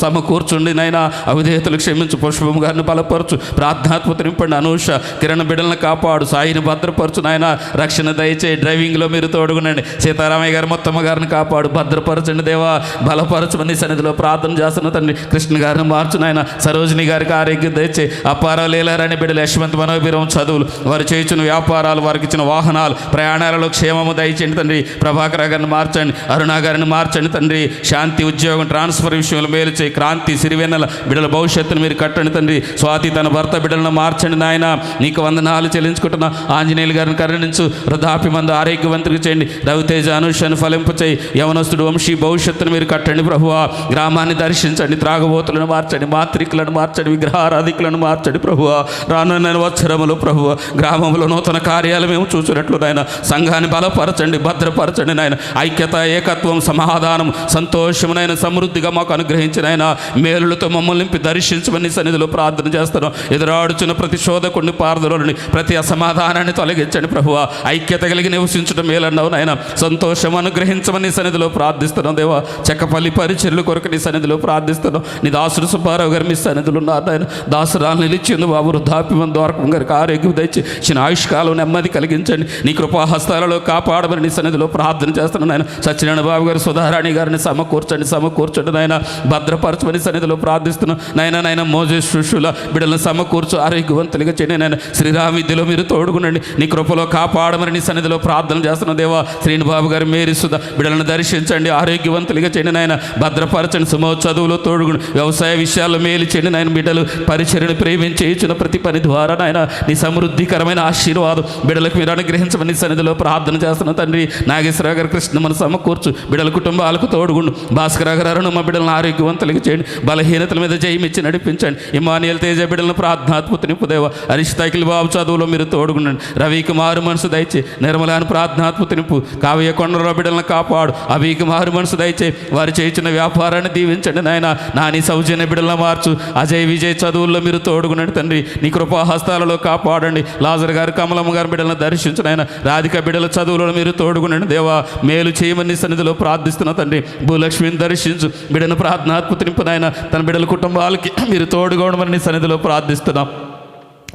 సమకూర్చుండి నాయన, అవిధేయతలు క్షమించు, పుష్పం గారిని బలపరచు, ప్రార్థనాత్మత నింపండి. అనూష కిరణ్ బిడ్డలను కాపాడు, సాయిని భద్రపరచు నాయన, రక్షణ దయచే, డ్రైవింగ్లో మీరు తోడుగునండి. సీతారామయ్య గారు మొత్తమ్మ గారిని కాపాడు, భద్రపరచండి దేవా, బలపరచమని సన్నిధిలో ప్రార్థన చేస్తున్న తండ్రి. కృష్ణ గారిని మార్చు నాయన, సరోజిని గారికి ఆరోగ్యం దయచే, అప్పారావు లీలారాణి బిడ్డలు, యశ్వంత్ మనోబీరం చదువులు, వారు చేయించిన వ్యాపారాలు, వారికి ఇచ్చిన వాహనాలు, ప్రయాణాలలో క్షేమము దయచేయండి తండ్రి. ప్రభాకర్ గారిని మార్చండి, అరుణ గారిని మార్చండి తండ్రి. శాంతి ఉద్యోగం ట్రాన్స్ఫర్ విషయంలో మేలు చేయి, క్రాంతి సిరివెన్నెల బిడ్డల భవిష్యత్తును మీరు కట్టండి తండ్రి. స్వాతి తన భర్త బిడ్డలను మార్చండి నాయన, నీకు వందనాలు చెల్లించుకుంటున్నా. ఆంజనేయులు గారిని కరుణించు, వృద్ధాప్యమందు ఆరోగ్యవంతులు చేయండి. రవితేజ అనుషను ఫలింపు చేయి, యవనస్తుడు వంశీ భవిష్యత్తును మీరు కట్టండి ప్రభువా. గ్రామాన్ని దర్శించండి, త్రాగుబోతులను మార్చండి, మాత్రికులను మార్చండి, విగ్రహారాధికులను మార్చండి ప్రభువా. రానున్న వత్సరములు ప్రభువా, గ్రామంలో నూతన కార్యాలు మేము చూసినట్లు నాయన, సంఘాన్ని బలపరచండి, భద్రపరచండి నాయన. ఐక్యత, ఏకత్వం, సమాధానం, సంతోషమునైన సమృద్ధిగా మాకు అనుగ్రహించిన ఆయన, మేలులతో మమ్మల్ని నింపి దర్శించమని సన్నిధిలో ప్రార్థన చేస్తున్నాం. ఎదురాడుచున్న ప్రతి శోధకుడిని, పారదరుని, ప్రతి అసమాధానాన్ని తొలగించండి ప్రభువా. ఐక్యత కలిగి నివసించడం మేలన్నావు నాయన, సంతోషం అనుగ్రహించమని సన్నిధిలో ప్రార్థిస్తున్నాం దేవా. చెక్కపల్లి పరిచర్ల కొరకు నీ సన్నిధిలో ప్రార్థిస్తున్నాం. నీ దాసుడు సుబ్బారావు గారు మీ సన్నిధిలో ఉన్నారు నాయన, దాసురాలు నిలిచింది బాబు. వృద్ధాప్యం ద్వారకం గారికి ఆరోగ్యం దయచి, చిన్న ఆయుష్కాలం నెమ్మది కలిగించండి, నీ కృపాహస్తాలలో కాపాడమని నీ సన్నిధిలో ప్రార్థన చేస్తున్నాను నాయన. సత్యనారాయణ బాబు గారు, సుధారాణి గారిని సమకూర్చండి నాయన, భద్రపరచమని సన్నిధిలో ప్రార్థిస్తున్నాం నాయన. మోజేస్ శిష్యుల బిడ్డలను సమకూర్చు, ఆరోగ్యవంతులుగా చేయండి నాయన. శ్రీరామ విద్యలో మీరు తోడుగునండి, నీ కృపలో కాపాడమని నీ సన్నిధిలో ప్రార్థన చేస్తున్న దేవా. శ్రీనిబాబు గారు, మేరీ సుధ బిడ్డలను దర్శించండి, ఆరోగ్యవంతులుగా చేయండి నాయన, భద్రపరచండి. సుమో చదువులో తోడుగుండి, వ్యవసాయ విషయాల్లో మేలు చేయండి నాయన. బిడ్డలు పరిచర్యను ప్రేమించి ఇచ్చిన ప్రతి పని ద్వారా నాయన నీ సమృద్ధికరమైన ఆశీర్వాదం బిడ్డలకు మీరు అనుగ్రహించమని సన్నిధిలో ప్రార్థన చేస్తున్న తండ్రి. నాగేశ్వరరావు గారు, కృష్ణమను సమకూర్చు, బిడ్డల కుటుంబాలకు తోడుగుండు. భాస్కర గారు, మా బిడ్డలను ఆరోగ్యవంతులుగా చేయండి, బలహీనతల మీద జయమిచ్చి నడిపించండి. ఇమానియల్ తేజ బిడ్డలను ప్రార్థనాత్మత నింపుదేవ. అరిష్టైకిల్ బాబు చదువులో మీరు తోడుగుండండి. రవికి మారు మనసు దయచే, నిర్మలాన్ని ప్రార్థనాత్మత నింపు. కావ్య కొండలో బిడ్డలను కాపాడు, అవికి మారు మనసు దయచే, వారు చేయించిన వ్యాపారాన్ని దీవించండి నాయన. నాని సౌజన్య బిడ్డలను మార్చు, అజయ్ విజయ్ చదువుల్లో మీరు తోడుగునండి తండ్రి, నీ కృపాహస్తాలలో కాపాడండి. లాజర్ గారు, కమలమ్మ గారి బిడ్డలను దర్శించు నాయన. రాధిక బిడ్డల చదువులలో మీరు తోడుగునండి దేవా, మేలు చేయమని సన్నిధిలో ప్రార్థిస్తున్న తండ్రి. భూలక్ష్మిని దర్శించు, బిడ్డను ప్రార్థనాత్మత నింపు నాయన. తన బిడ్డల కుటుంబాలకి మీరు తోడుకోవడమని సన్నిధిలో ప్రార్థిస్తున్నాం.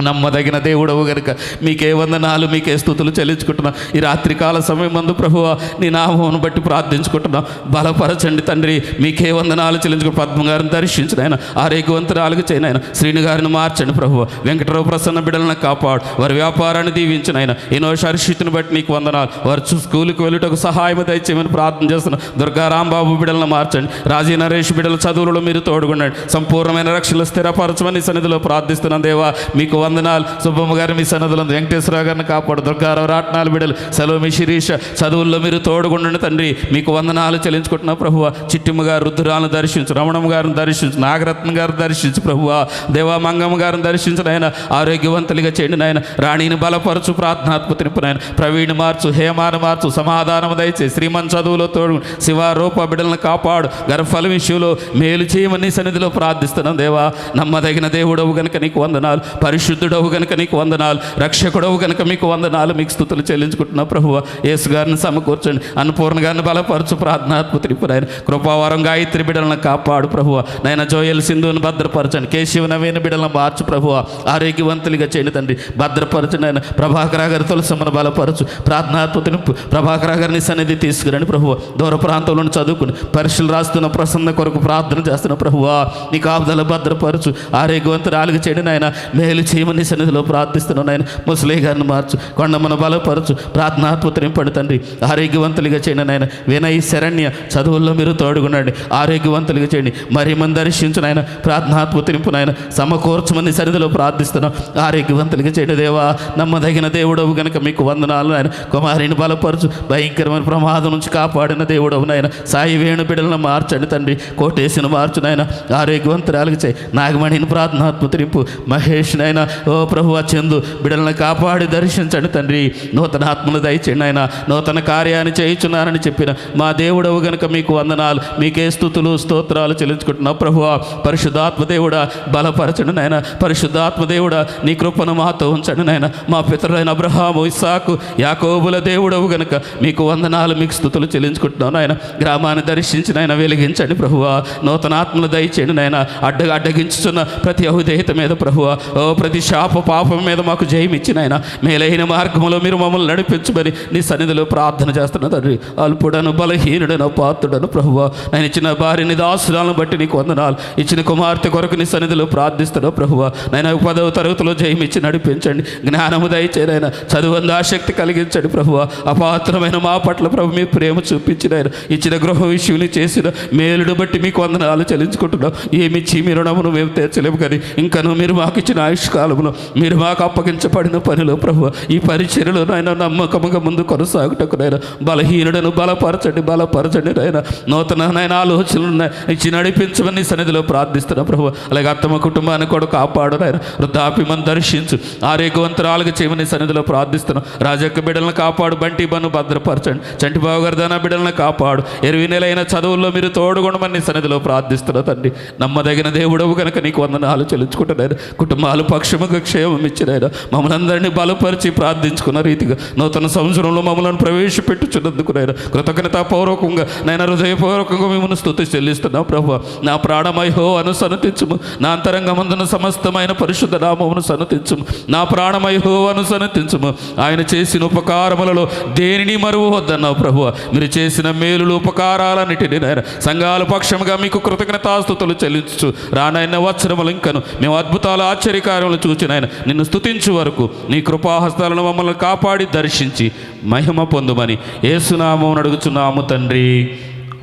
నమ్మదగిన దేవుడవు గనుక మీకే వందనాలు, మీకే స్తుతులు చెల్లించుకుంటున్నా. ఈ రాత్రికాల సమయం మందు ప్రభువా, నీ నామమును బట్టి ప్రార్థించుకుంటున్నాం. బలపరచండి తండ్రి, మీకే వందనాలు చెల్లించుకుంటు. పద్మ గారిని దర్శించిన ఆయన, ఆరోగ్యవంతురాలుగా చేయను ఆయన. శ్రీని గారిని మార్చండి ప్రభువా. వెంకటరావు ప్రసన్న బిడ్డలను కాపాడు, వారి వ్యాపారాన్ని దీవించిన ఆయన. ఎన్నో పరిస్థితిని బట్టి నీకు వందనాలు. వారు స్కూల్కి వెళ్ళుటకు సహాయం దయచేయమని ప్రార్థన చేస్తున్నాం. దుర్గారాంబాబు బిడ్డలను మార్చండి. రాజీ నరేష్ బిడ్డల చదువులలో మీరు తోడుగుండండి. సంపూర్ణమైన రక్షణలు స్థిరపరచమని సన్నిధిలో ప్రార్థిస్తున్నాం దేవా. మీకు వందనాలు. సుబ్బమ్మ గారు మీ సన్నదులు, వెంకటేశ్వరరావు గారిని కాపాడు, దుర్గారావు రాట్నాలు బిడ్డలు, సెలవు శిరీష చదువుల్లో మీరు తోడుగుండండి తండ్రి. మీకు వందనాలు చెల్లించుకుంటున్నా ప్రభువా. చిట్టిమ్మ గారు రుద్రాలను దర్శించు, రమణమ్మ గారిని దర్శించు, నాగరత్న గారిని దర్శించు ప్రభువా. దేవా మంగమ్మ గారిని దర్శించు నాయన, ఆరోగ్యవంతులుగా చేయండి నాయన. రాణిని బలపరచు, ప్రార్థనాత్మతిని నాయన. ప్రవీణ్ మార్చు, హేమాను మార్చు, సమాధానం దయచే, శ్రీమన్ చదువులో తోడు, శివ రూప బిడ్డలను కాపాడు, గర్భఫల విషయంలో మేలు చేయమని సన్నిధిలో ప్రార్థిస్తున్నాం దేవా. నమ్మదగిన దేవుడవు గనుక నీకు వందనాలు, పరిశుద్ధుడవు గనుక నీకు వందనాలు, రక్షకుడవు గనుక మీకు వందనాలు, మీకు స్తుతులు చెల్లించుకుంటున్నా ప్రభువా. యేసు గారిని సమకూర్చండి, అన్నపూర్ణ గారిని బలపరచు, ప్రార్థనాత్మతిని నాయన. కృపావరం గాయత్రి బిడ్డలను కాపాడు ప్రభువా. నాయన జోయల్ సింధుని భద్రపరచండి, కేశవ నవీన బిడ్డలను మార్చు ప్రభువా. ఆరోగ్యవంతులుగా చేయండి తండ్రి, భద్రపరచండి ఆయన. ప్రభాకర గారి తులసమ్మను బలపరచు, ప్రార్థనాత్మతిని ప్రభాకర గారిని సన్నిధి తీసుకురండి ప్రభువా. దూర ప్రాంతంలో చదువుకుని పరీక్షలు రాస్తున్న ప్రసన్న కొరకు ప్రార్థన చేస్తున్న ప్రభువా. నీ కాపుదల భద్రపరచు, ఆరోగ్యవంతురాలుగా చేయండి నాయన. మేలు చేయమని సన్నిధిలో ప్రార్థిస్తున్నాను నాయన. ముసలి గారిని మార్చు, కొండమ్మను బలపరచు, ప్రార్థనాత్మతిని పడు తండ్రి. ఆరోగ్యవంతులుగా చేయండి నాయన. వినయ్ శరణ్య చదువుల్లో మీరు తోడుగునండి, ఆరోగ్యవంతులుగా చేయండి. మరి మంది దర్శించు నాయన, ప్రార్థనాత్మతిని నాయన. సమకూర్చమని సన్నిధిలో ప్రార్థిస్తున్నాం, ఆరోగ్యవంతులుగా చేయండి దేవా. నమ్మదగిన దేవుడవు గనుక మీకు వందనాలు నాయన. కుమారిని బలపరచు, భయంకరమైన ప్రమాదం నుంచి కాపాడిన దేవుడవు నాయన. సాయి వేణు బిడ్డలను మార్చండి తండ్రి, కోటేసిన మార్చు నాయన. ఆరోగ్యవంతురాలుగా చేయి. నాగమణిని ప్రార్థనాత్మతిరింపు, మహేష్ నాయన. ఓ ప్రభువా చందు బిడ్డలను కాపాడి దర్శించండి తండ్రి. నూతన ఆత్మలు దయచేయండి ఆయన. నూతన కార్యాన్ని చేయించున్నారని చెప్పిన మా దేవుడవు గనుక మీకు వందనాలు, మీకే స్తుతులు స్తోత్రాలు చెల్లించుకుంటున్నా ప్రభువా. పరిశుద్ధాత్మ దేవుడా బలపరచండి నాయన. పరిశుద్ధాత్మ దేవుడా నీ కృపను మాతో ఉంచండి నాయన. మా పితరులైన అబ్రహాము, ఇస్సాకు, యాకోబుల దేవుడవు గనుక మీకు వందనాలు, మీకు స్తుతులు చెల్లించుకుంటున్నాం నాయన. గ్రామాన్ని దర్శించిన ఆయన వెలిగించండి ప్రభువా. నూతన ఆత్మలు దయచేయండి నాయన. అడ్డగించుతున్న ప్రతి అవిధేయత మీద ప్రభువా, ఓ ప్రతి శాప పాపం మీద మాకు జయమిచ్చిన ఆయన. మేలైన మార్గంలో మీరు మమ్మల్ని నడిపించమని నీ సన్నిధిలో ప్రార్థన చేస్తున్న తండ్రి. అల్పుడను, బలహీనుడను, పాత్రుడను ప్రభువా. నేను ఇచ్చిన భార్యని దాసురాలను బట్టి నీకు వందనాలు. ఇచ్చిన కుమార్తె కొరకు నీ సన్నిధిలో ప్రార్థిస్తున్నావు ప్రభువా. నేను 10వ తరగతిలో జయమిచ్చి నడిపించండి, జ్ఞానము దయచేయనైనా, చదువంద ఆసక్తి కలిగించండి ప్రభువా. అపాత్రమైన మా పట్ల ప్రభు మీ ప్రేమ చూపించిన ఆయన. ఇచ్చిన గృహ విషయంలో చేసిన మేలుడు బట్టి మీకు వందనాలు చెల్లించుకుంటున్నాం. ఏమిచ్చి మీ రుణమును మేము తీర్చలేము కానీ ఇంకను మీరు మాకు ఇచ్చిన ఆయుష్కాలంలో మీరు మాకు అప్పగించబడిన పనిలో ప్రభువా, ఈ పరిచర్యలో నాయన నమ్మకముగా ముందు కొనసాగుటకు నాయన బలహీనుడను బలపరచండి, బలపరచండి నాయన. నూతన నాయన ఆలోచనలు ఇచ్చి నడిపించమని సన్నిధిలో ప్రార్థిస్తున్నా ప్రభు. అలాగే అత్తమ్మ కుటుంబాన్ని కూడా కాపాడు నాయన. వృద్ధాప్యమని దర్శించు, ఆరోగ్యవంతురాలుగా చేయమని సన్నిధిలో ప్రార్థిస్తున్నాం. రాజక్క బిడ్డలను కాపాడు, బంటి బను భద్రపరచండి. చంటిబాబు గారి దాన బిడ్డలను కాపాడు. 20 నెలలైన చదువుల్లో మీరు తోడుగుండమని సన్నిధిలో ప్రార్థిస్తున్నా తండ్రి. నమ్మదగిన దేవుడవు కనుక నీకు వందనాలు చెల్లించుకుంటున్నాను. కుటుంబాలు పక్షముగా క్షేమం ఇచ్చినాయన. మమ్మల్ని అందరినీ బలపరిచి ప్రార్థించుకున్న రీతిగా నూతన సంవత్సరంలో మమ్మల్ని ప్రవేశపెట్టుచున్నందుకు నాయన కృతజ్ఞతాపూర్వకంగా నాయన హృదయపూర్వకంగా మిమ్మల్ని స్తుతి చెల్లిస్తున్నాం ప్రభు. నా ప్రాణమయో అనుసన్నతించుము, నా అంతరంగమందున సమస్తమైన పరిశుద్ధ నామమును సన్నతించుము. నా ప్రాణమయో అనుసన్నతించుము. ఆయన చేసిన ఉపకారములలో దేనిని మరువద్దన్నావు ప్రభు. మీరు చేసిన మేలులు ఉపకారాలన్నిటిని నాయన సంఘాల పక్షముగా మీకు కృతజ్ఞతాస్తుతులు చెల్లించు. రానైన వత్సరములు ఇంకను మేము అద్భుతాలు ఆశ్చర్యకార్యములు చూచి నాయన నిన్ను స్తుతించు వరకు నీ కృపాహస్తాలను మమ్మల్ని కాపాడి దర్శించి మహిమ పొందుమని యేసునామమున అడుగుచున్నాము తండ్రి,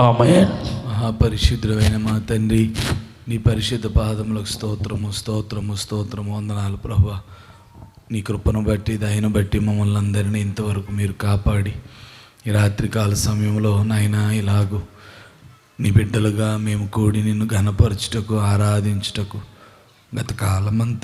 ఆమేన్. మహాపరిశుద్ధుడైన మా తండ్రి, నీ పరిశుద్ధ పాదములకు స్తోత్రము, స్తోత్రము, స్తోత్రము, వందనాలు ప్రభువా. నీ కృపను బట్టి, దయను బట్టి మమ్మల్ని అందరినీ ఇంతవరకు మీరు కాపాడి ఈ రాత్రికాల సమయంలో నాయనా ఇలాగూ నీ బిడ్డలుగా మేము కూడి నిన్ను ఘనపరచుటకు, ఆరాధించుటకు గత కాలమంతా